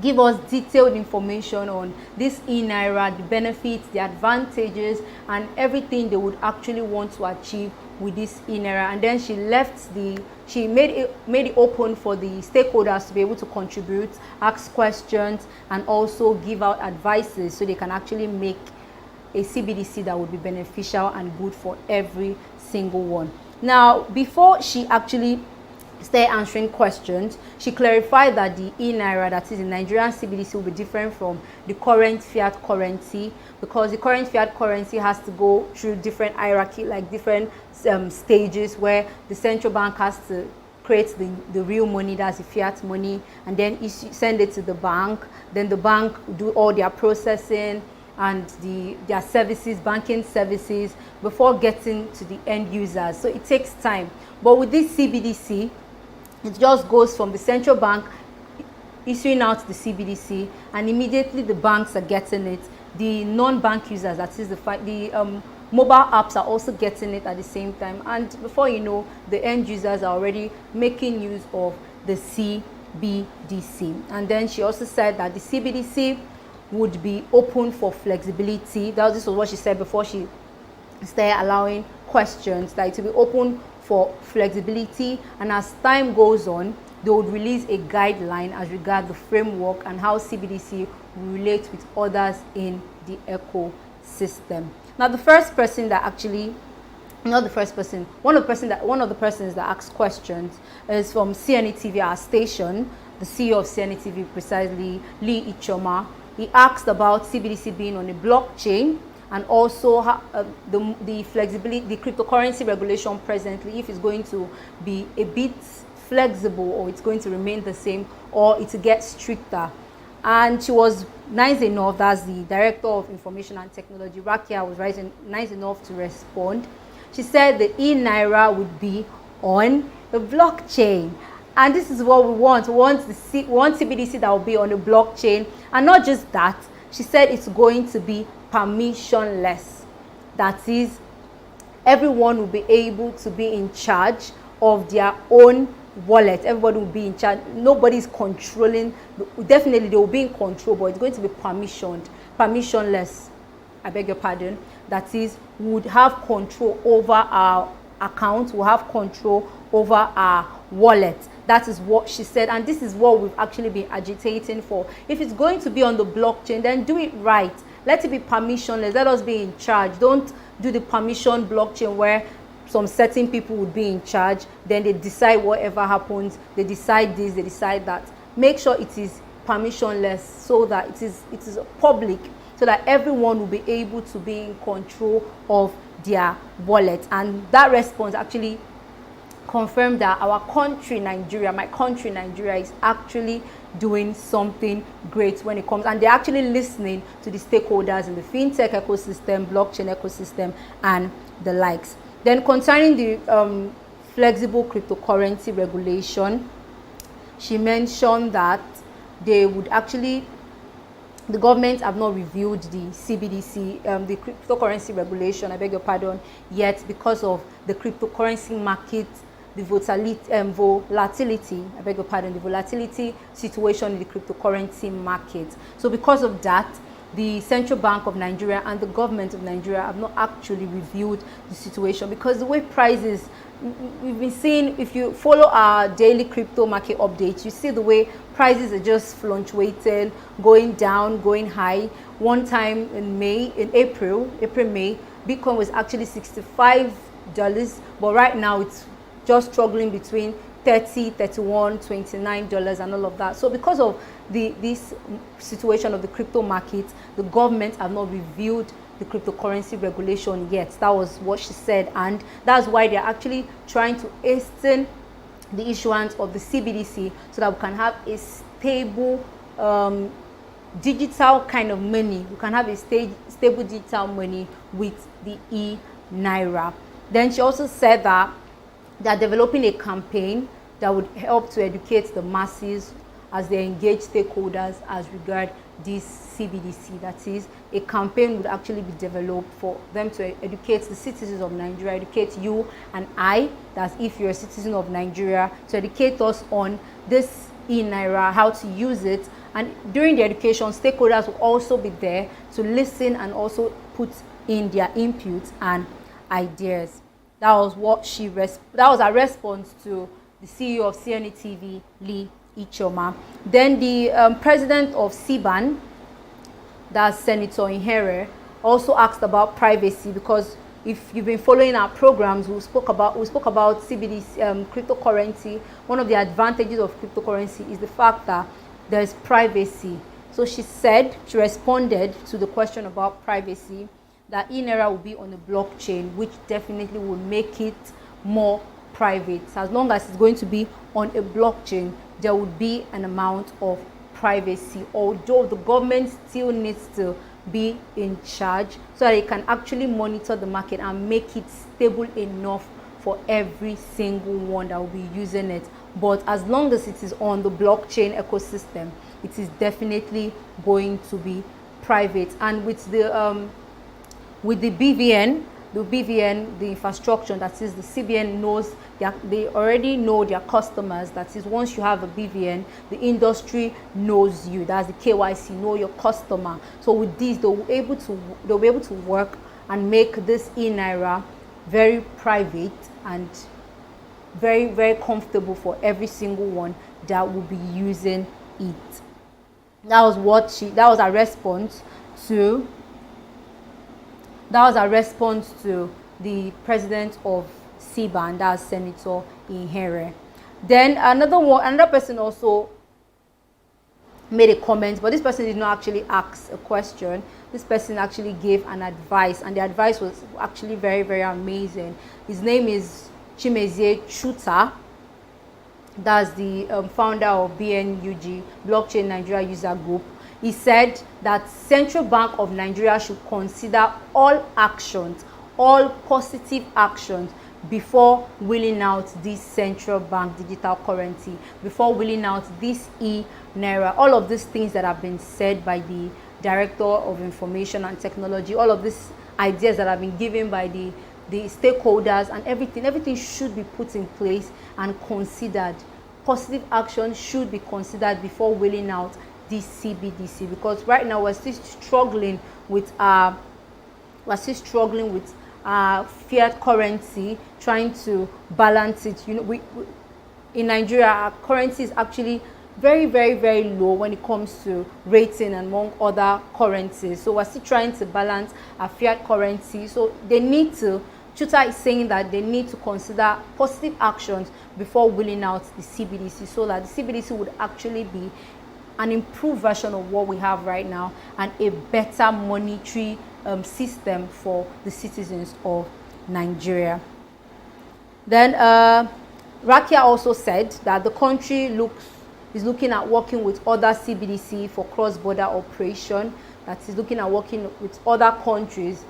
give us detailed information on this e-Naira, the benefits, the advantages, and everything they would actually want to achieve with this e-Naira. And then she made it open for the stakeholders to be able to contribute, ask questions, and also give out advices so they can actually make a CBDC that would be beneficial and good for every single one. Now, before she actually started answering questions, she clarified that the e-Naira, that is the Nigerian CBDC, will be different from the current fiat currency, because the current fiat currency has to go through different hierarchy, like different stages, where the central bank has to create the real money, that's the fiat money, and then send it to the bank. Then the bank do all their processing and their services, banking services, before getting to the end users. So it takes time. But with this CBDC, it just goes from the central bank issuing out the CBDC, and immediately the banks are getting it. The non-bank users, that is the mobile apps, are also getting it at the same time. And before you know, the end users are already making use of the CBDC. And then she also said that the CBDC would be open for flexibility. This was what she said before she started allowing questions, that it will be open for flexibility, and as time goes on, they would release a guideline as regards the framework and how CBDC will relate with others in the ecosystem. Now, the first person that actually, not the first person, one of the persons that asked questions is from CNE TV, our station, the CEO of CNE TV, precisely, Lee Ichoma. He asked about CBDC being on a blockchain, and also the flexibility, the cryptocurrency regulation presently, if it's going to be a bit flexible, or it's going to remain the same, or it gets stricter. And she was nice enough, that's the Director of Information and Technology, Rakia, was nice enough to respond. She said the e-Naira would be on the blockchain. And this is what we want. We want CBDC that will be on the blockchain. And not just that, she said it's going to be permissionless. That is, everyone will be able to be in charge of their own wallet. Everybody will be in charge. Nobody's controlling. Definitely they will be in control, but it's going to be permissionless. I beg your pardon. That is, we would have control over our account, we'll have control over our wallet. That is what she said, and this is what we've actually been agitating for. If it's going to be on the blockchain, then do it right. Let it be permissionless. Let us be in charge. Don't do the permission blockchain where some certain people would be in charge, then they decide whatever happens, they decide this, they decide that. Make sure it is permissionless, so that it is public, so that everyone will be able to be in control of their wallet. And that response actually confirmed that our country, Nigeria, my country, Nigeria, is actually doing something great when it comes, and they're actually listening to the stakeholders in the fintech ecosystem, blockchain ecosystem, and the likes. Then concerning the flexible cryptocurrency regulation, she mentioned that they would actually, the government have not reviewed the CBDC, the cryptocurrency regulation, I beg your pardon, yet, because of the cryptocurrency market, the volatility, I beg your pardon, the volatility situation in the cryptocurrency market. So because of that, the Central Bank of Nigeria and the government of Nigeria have not actually reviewed the situation, because the way prices, we've been seeing, if you follow our daily crypto market updates, you see the way prices are just fluctuating, going down, going high. One time in April, May, Bitcoin was actually $65, but right now it's just struggling between $30, $31, $29 and all of that. So because of this situation of the crypto market, the government have not reviewed the cryptocurrency regulation yet. That was what she said, and that's why they're actually trying to hasten the issuance of the CBDC so that we can have a stable digital kind of money. We can have a stable digital money with the e-Naira. Then she also said that they're developing a campaign that would help to educate the masses as they engage stakeholders as regard this CBDC. That is, a campaign would actually be developed for them to educate the citizens of Nigeria, educate you and I, that's if you're a citizen of Nigeria, to educate us on this e-Naira, how to use it. And during the education, stakeholders will also be there to listen and also put in their inputs and ideas. That was our response to the CEO of CNA TV, Lee Ichioma. Then the president of CBAN, that's Senator Ihere, also asked about privacy, because if you've been following our programs, we spoke about CBDC, cryptocurrency. One of the advantages of cryptocurrency is the fact that there's privacy. So she responded to the question about privacy, that e-Naira will be on a blockchain, which definitely will make it more private. So as long as it's going to be on a blockchain, there would be an amount of privacy, although the government still needs to be in charge so that it can actually monitor the market and make it stable enough for every single one that will be using it. But as long as it is on the blockchain ecosystem, it is definitely going to be private. And with the BVN, the infrastructure, that is, the CBN knows, they already know their customers. That is, once you have a BVN, the industry knows you. That's the KYC, know your customer. So with this, they'll be able to work and make this e-Naira very private and very, very comfortable for every single one that will be using it. That was our response to the president of CBAN, that's Senator Ihere. Then another person also made a comment, but this person did not actually ask a question. This person actually gave an advice, and the advice was actually very, very amazing. His name is Chimezie Chuta. That's the founder of BNUG, Blockchain Nigeria User Group. He said that Central Bank of Nigeria should consider all positive actions before wheeling out this central bank digital currency, before wheeling out this e-Naira. All of these things that have been said by the Director of Information and Technology, all of these ideas that have been given by the stakeholders, and everything should be put in place and considered. Positive action should be considered before wheeling out this CBDC, because right now we're still struggling with fiat currency, trying to balance it. You know, in Nigeria, our currency is actually very, very, very low when it comes to rating among other currencies. So we're still trying to balance our fiat currency. So Chuta is saying that they need to consider positive actions before wheeling out the CBDC, so that the CBDC would actually be an improved version of what we have right now and a better monetary system for the citizens of Nigeria. Then Rakia also said that the country is looking at working with other CBDC for cross-border operation. That is, looking at working with other countries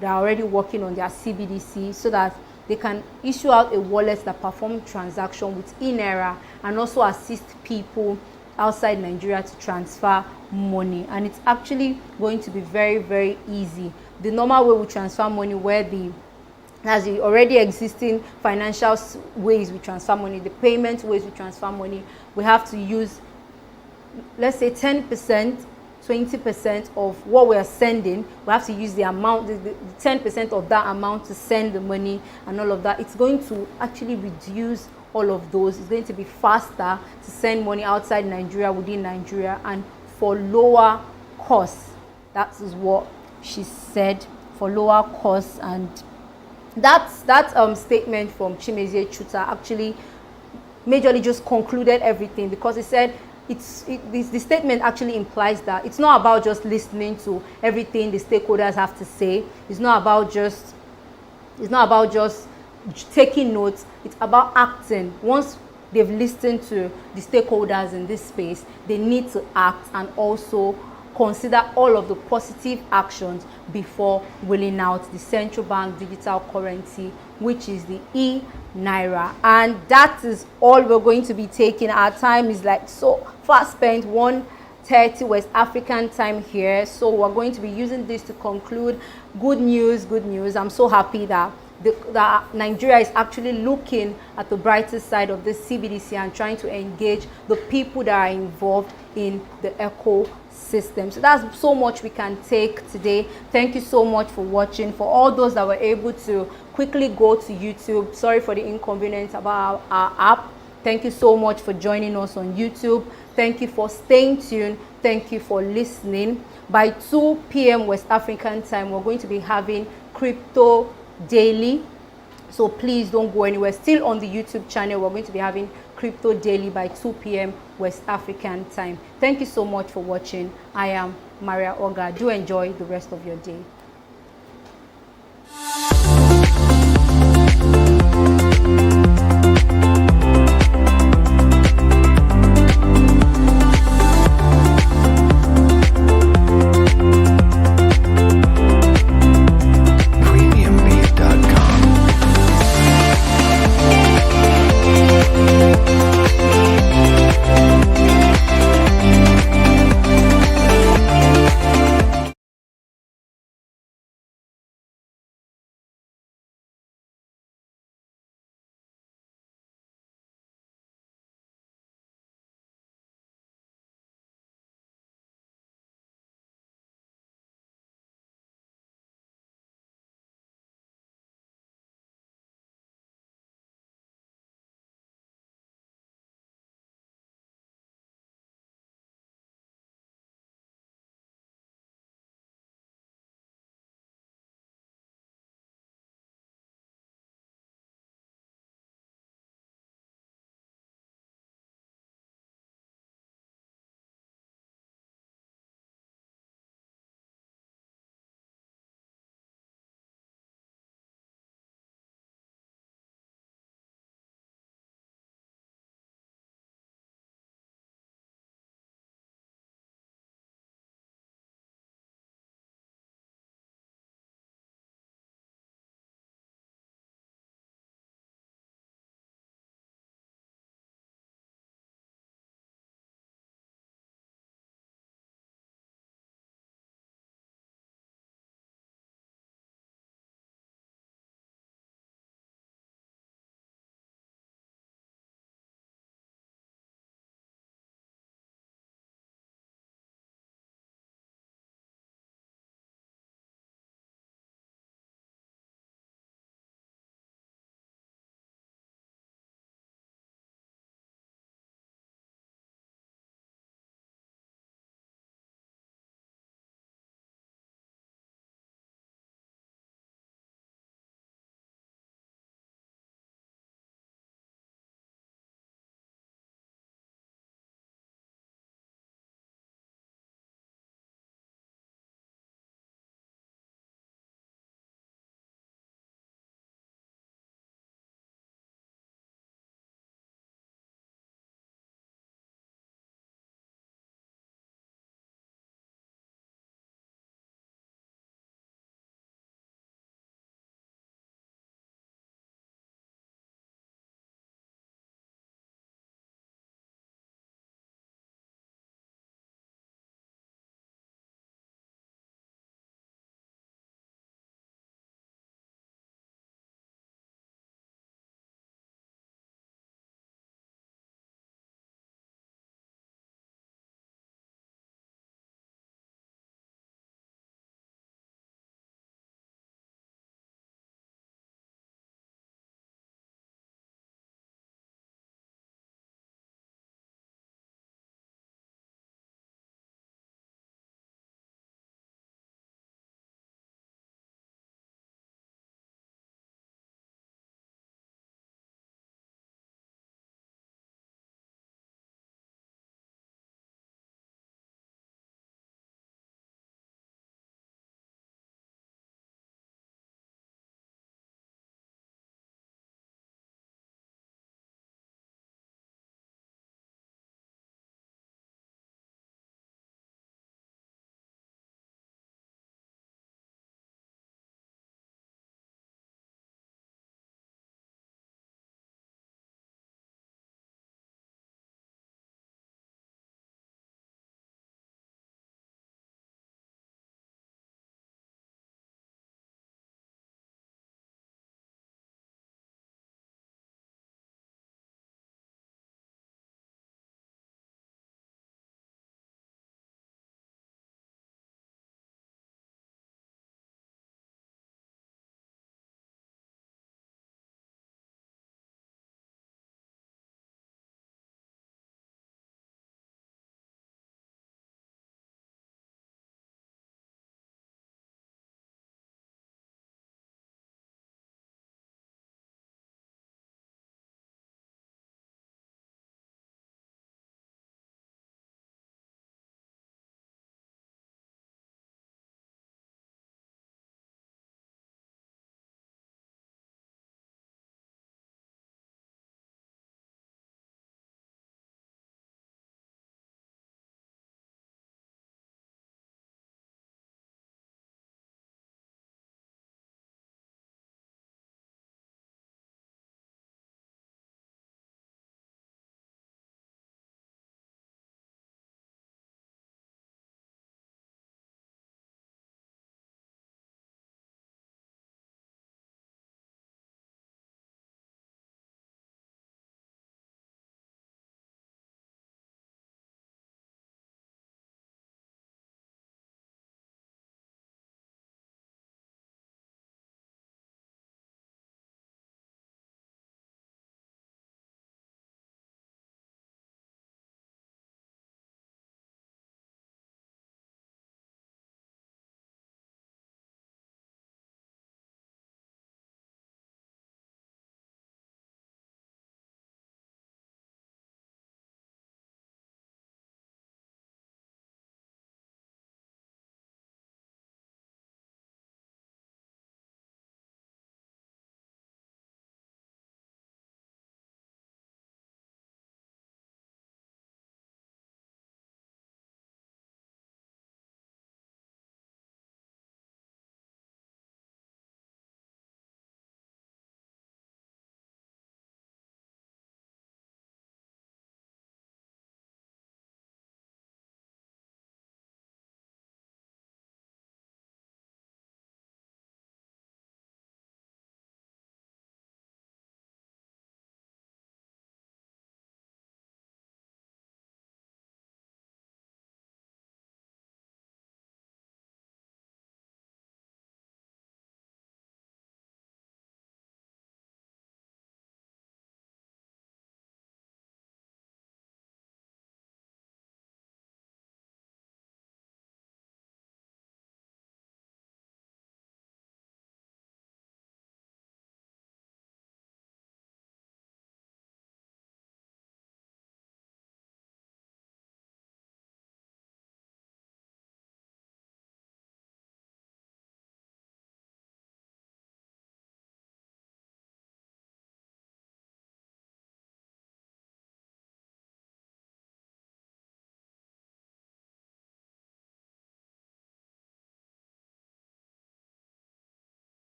that are already working on their CBDC, so that they can issue out a wallet that perform transaction with e-Naira and also assist people outside Nigeria to transfer money. And it's actually going to be very, very easy. The normal way we transfer money, where as the already existing financial ways we transfer money, the payment ways we transfer money, we have to use, let's say 10%, 20% of what we are sending. We have to use the amount, the 10% of that amount to send the money and all of that. It's going to actually reduce all of those. It's going to be faster to send money outside Nigeria, within Nigeria, and for lower costs. That is what she said, for lower costs. And that statement from Chimezie Chuta actually majorly just concluded everything, because he said the statement actually implies that it's not about just listening to everything the stakeholders have to say. It's not about just taking notes. It's about acting. Once they've listened to the stakeholders in this space, they need to act and also consider all of the positive actions before rolling out the central bank digital currency, which is the e-Naira. And that is all we're going to be taking. Our time is like so fast spent, 1:30 West African time here. So we're going to be using this to conclude. Good news, good news. I'm so happy that Nigeria is actually looking at the brighter side of this CBDC and trying to engage the people that are involved in the ecosystem. So that's so much we can take today. Thank you so much for watching. For all those that were able to quickly go to YouTube, sorry for the inconvenience about our app. Thank you so much for joining us on YouTube. Thank you for staying tuned. Thank you for listening. By 2 p.m. West African time, we're going to be having Crypto Daily. So please don't go anywhere. Still on the YouTube channel, we're going to be having Crypto Daily by 2 p.m. West African time. Thank you so much for watching. I am Maria Oga. Do enjoy the rest of your day.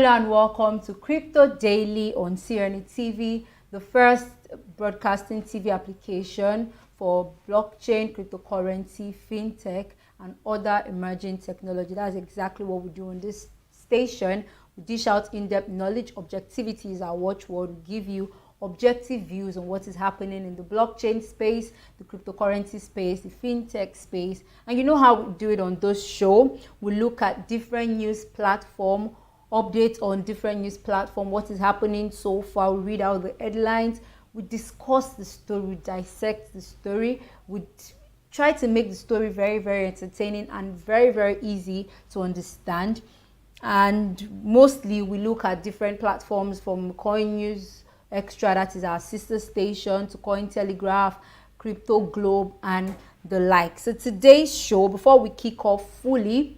Hello and welcome to Crypto Daily on Serenity TV, the first broadcasting TV application for blockchain, cryptocurrency, fintech, and other emerging technology. That's exactly what we do on this station. We dish out in-depth knowledge. Objectivity is our watchword. We give you objective views on what is happening in the blockchain space, the cryptocurrency space, the fintech space. And you know how we do it on this show. We look at different news platforms, updates on different news platform, what is happening so far. We read out the headlines, we discuss the story, we dissect the story, we try to make the story very, very entertaining and very, very easy to understand. And mostly we look at different platforms, from Coin News Extra, that is our sister station, to Cointelegraph, Crypto Globe, and the like. So today's show, before we kick off fully,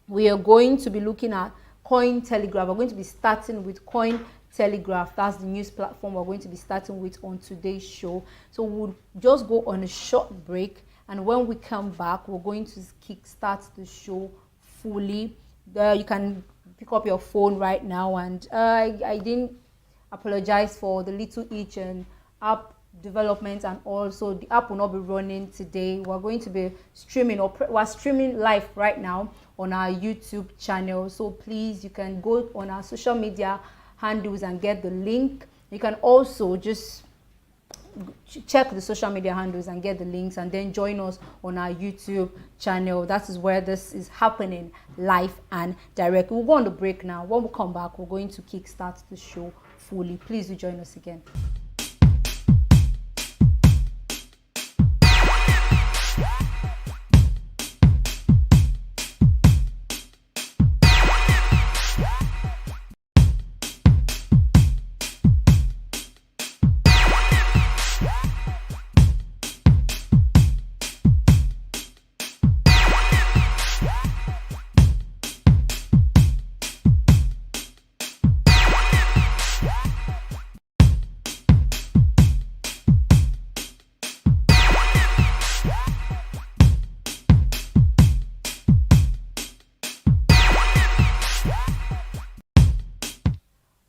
we are going to be looking at Cointelegraph. We're going to be starting with Cointelegraph. That's the news platform we're going to be starting with on today's show. So we'll just go on a short break, and when we come back, we're going to kickstart the show fully. You can pick up your phone right now, and I didn't apologize for the little itch and app development, and also the app will not be running today. We're going to be streaming, or we're streaming live right now on our YouTube channel. So please, you can go on our social media handles and get the link. You can also just check the social media handles and get the links, and then join us on our YouTube channel. That is where this is happening live and direct. We'll go on the break now. When we come back, we're going to kickstart the show fully. Please do join us again.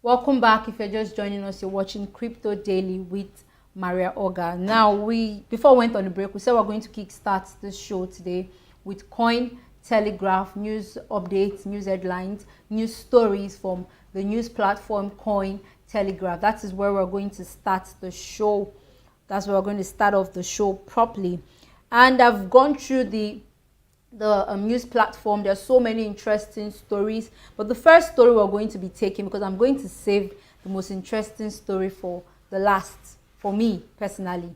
Welcome back. If you're just joining us, you're watching Crypto Daily with Maria Oga. Now, before we went on the break, we said we're going to kickstart this show today with Cointelegraph, news updates, news headlines, news stories from the news platform Cointelegraph. That is where we're going to start the show. That's where we're going to start off the show properly. And I've gone through the news platform. There's so many interesting stories, but the first story we're going to be taking, because I'm going to save the most interesting story for the last, for me personally,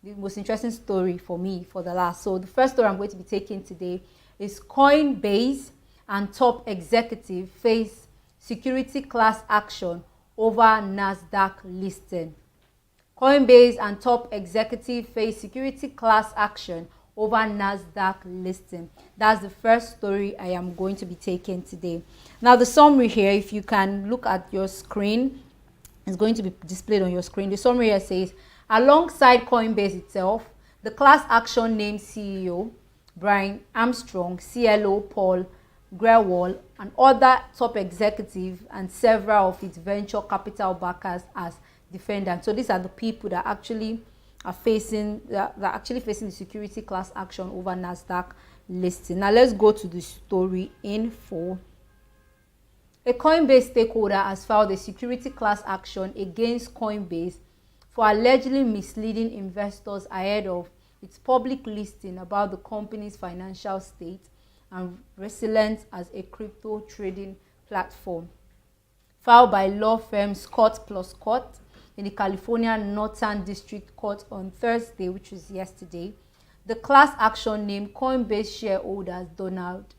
the most interesting story for me for the last. So the first story I'm going to be taking today is Coinbase and top executive face security class action over Nasdaq listing. Coinbase and top executive face security class action over Nasdaq listing. That's the first story I am going to be taking today. Now, the summary here, if you can look at your screen, it's going to be displayed on your screen. The summary here says, alongside Coinbase itself, the class action named CEO Brian Armstrong, CLO Paul Grewal, and other top executives and several of its venture capital backers as defendants. So these are the people that actually are facing the security class action over Nasdaq listing. Now let's go to the story info. A Coinbase stakeholder has filed a security class action against Coinbase for allegedly misleading investors ahead of its public listing about the company's financial state and resilience as a crypto trading platform. Filed by law firm Scott plus Scott in the California Northern District Court on Thursday, which was yesterday. The class action named Coinbase shareholders Donald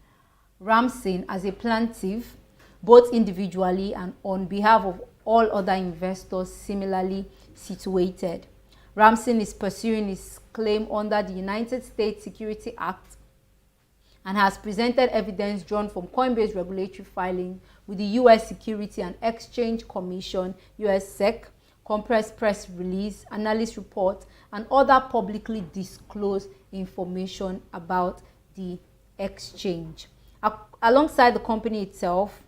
Ramsey as a plaintiff, both individually and on behalf of all other investors similarly situated. Ramsey is pursuing his claim under the United States Security Act and has presented evidence drawn from Coinbase regulatory filing with the U.S. Security and Exchange Commission, U.S. SEC, compressed press release, analyst report, and other publicly disclosed information about the exchange. Alongside the company itself,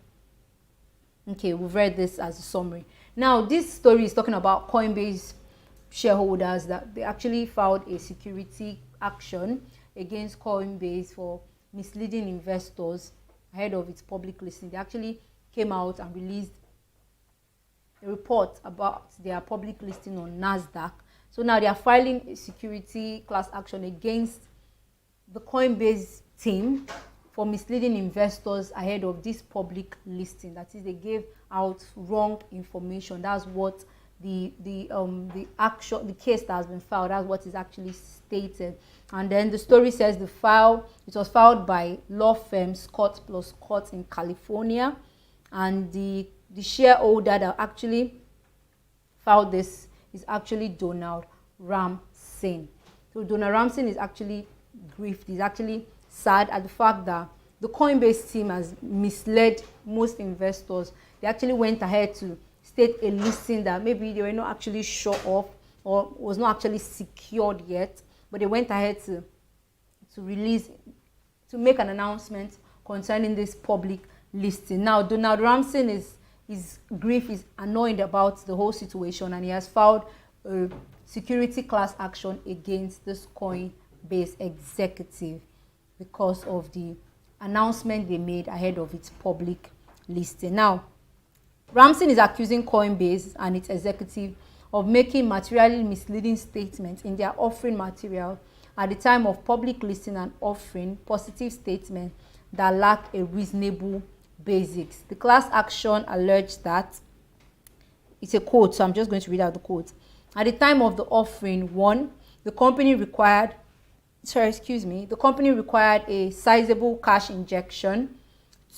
Okay, we've read this as a summary. Now, this story is talking about Coinbase shareholders that they actually filed a security action against Coinbase for misleading investors ahead of its public listing. They actually came out and released a report about their public listing on NASDAQ. So now they are filing a security class action against the Coinbase team for misleading investors ahead of this public listing. That is, they gave out wrong information. That's what the case that has been filed, that's what is actually stated. And then the story says it was filed by law firm Scott plus Scott in California, and the shareholder that actually filed this is actually Donald Ramsey. So Donald Ramsey is actually grieved. He's actually sad at the fact that the Coinbase team has misled most investors. They actually went ahead to state a listing that maybe they were not actually sure of or was not actually secured yet, but they went ahead to make an announcement concerning this public listing. Now, Donald Ramsey his grief is annoyed about the whole situation, and he has filed a security class action against this Coinbase executive because of the announcement they made ahead of its public listing. Now, Ramsey is accusing Coinbase and its executive of making materially misleading statements in their offering material at the time of public listing and offering positive statements that lack a reasonable basis. The class action alleged that, it's a quote, so I'm just going to read out the quote. At the time of the offering, 1, the company required a sizable cash injection.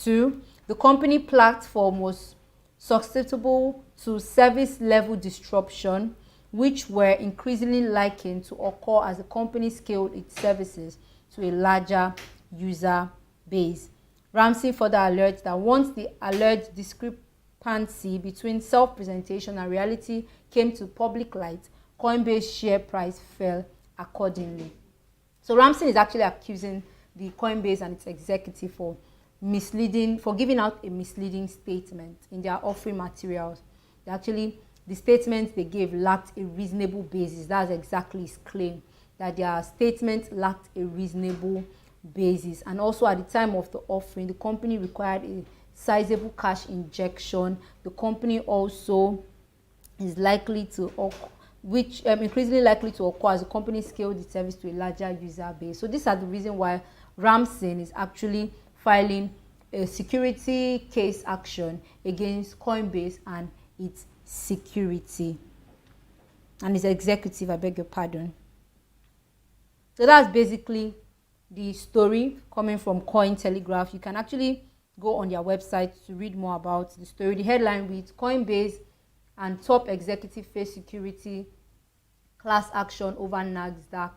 2, the company platform was susceptible to service level disruption, which were increasingly likely to occur as the company scaled its services to a larger user base. Ramsey further alerts that once the alleged discrepancy between self-presentation and reality came to public light, Coinbase share price fell accordingly. So Ramsey is actually accusing the Coinbase and its executive for giving out a misleading statement in their offering materials. The statements they gave lacked a reasonable basis. That's exactly his claim, that their statement lacked a reasonable basis. And also, at the time of the offering, the company required a sizable cash injection. The company also is likely to increasingly likely to occur as the company scaled its service to a larger user base. So these are the reason why Ramsey is actually filing a security case action against Coinbase and its security and its executive, I beg your pardon. So that's basically the story coming from Cointelegraph. You can actually go on their website to read more about the story. The headline reads, Coinbase and top executive face security class action over NASDAQ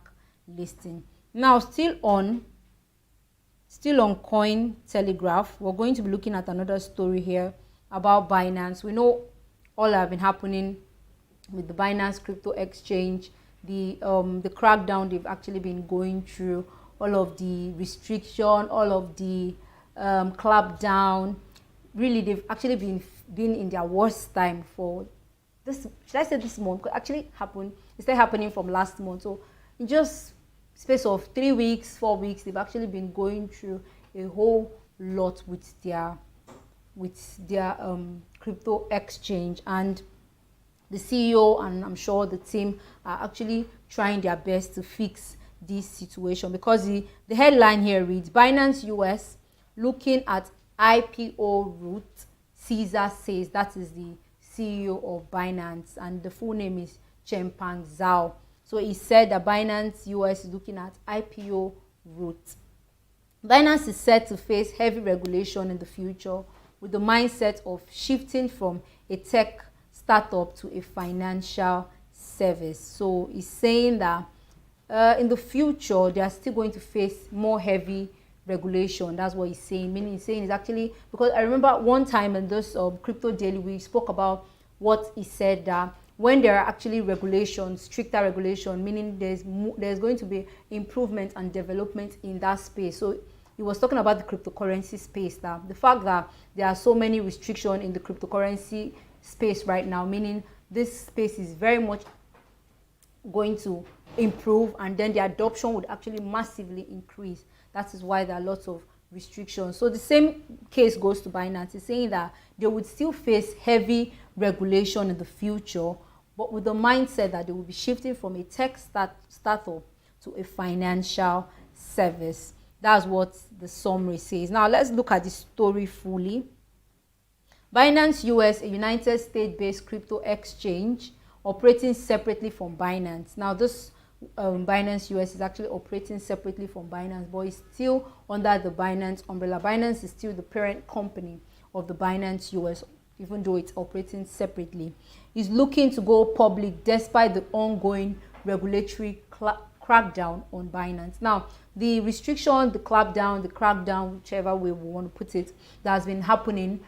listing. Now, still on Cointelegraph, we're going to be looking at another story here about Binance. We know all that have been happening with the Binance crypto exchange, the crackdown they've actually been going through, all of the restriction, all of the clampdown. Really, they've actually been in their worst time for this. Should I say this month? Could actually happen. It started happening from last month. So in just space of 3 weeks, 4 weeks, they've actually been going through a whole lot with their crypto exchange, and the CEO and I'm sure the team are actually trying their best to fix this situation, because the headline here reads, Binance US looking at IPO route, Caesar says. That is the CEO of Binance, and the full name is Changpeng Zhao. So he said that Binance US is looking at IPO route. Binance is set to face heavy regulation in the future, with the mindset of shifting from a tech startup to a financial service. So he's saying that in the future, they are still going to face more heavy regulation. That's what he's saying. Meaning, he's saying is actually, because I remember one time in this Crypto Daily, we spoke about what he said, that when there are actually regulations, stricter regulation, meaning there's going to be improvement and development in that space. So he was talking about the cryptocurrency space, that the fact that there are so many restrictions in the cryptocurrency space right now, meaning this space is very much going to improve, and then the adoption would actually massively increase. That is why there are lots of restrictions. So the same case goes to Binance. It's saying that they would still face heavy regulation in the future, but with the mindset that they will be shifting from a tech startup to a financial service. That's what the summary says. Now let's look at the story fully. Binance US, a United States-based crypto exchange operating separately from Binance. Now this Binance US is actually operating separately from Binance, but it's still under the Binance umbrella. Binance is still the parent company of the Binance US, even though it's operating separately. Is looking to go public despite the ongoing regulatory crackdown on Binance. Now, the restriction, the crackdown, whichever way we want to put it, that has been happening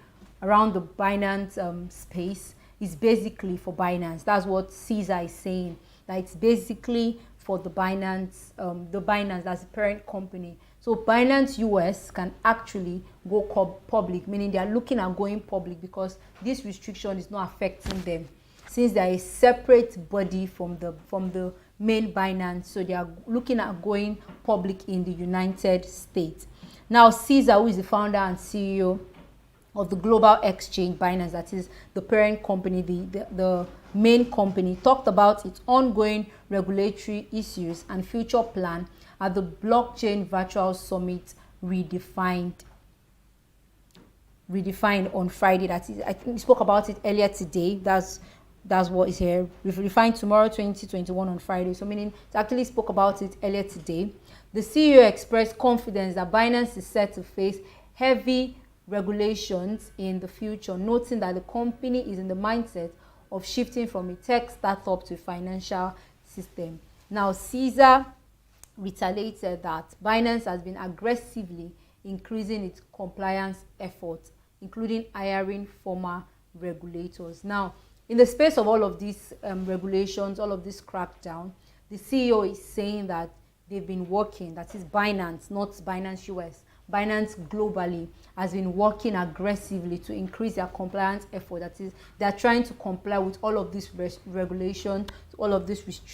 around the Binance space is basically for Binance. That's what Caesar is saying, that it's basically for the Binance that's the parent company. So Binance US can actually go public, meaning they are looking at going public because this restriction is not affecting them, since they are a separate body from the main Binance. So they are looking at going public in the United States. Now Caesar, who is the founder and CEO of the global exchange Binance, that is the parent company, the main company, talked about its ongoing regulatory issues and future plan at the Blockchain Virtual Summit redefined on Friday. That is, I think we spoke about it earlier today. That's what is here. Redefined tomorrow, 2021, on Friday. So meaning it actually spoke about it earlier today. The CEO expressed confidence that Binance is set to face heavy regulations in the future, noting that the company is in the mindset of shifting from a tech startup to a financial system. Now, Caesar retaliated that Binance has been aggressively increasing its compliance efforts, including hiring former regulators. Now, in the space of all of these regulations, all of this crackdown, the CEO is saying that they've been working, that is Binance, not Binance US, Binance globally has been working aggressively to increase their compliance effort. That is, they are trying to comply with all of this regulation, all of this restriction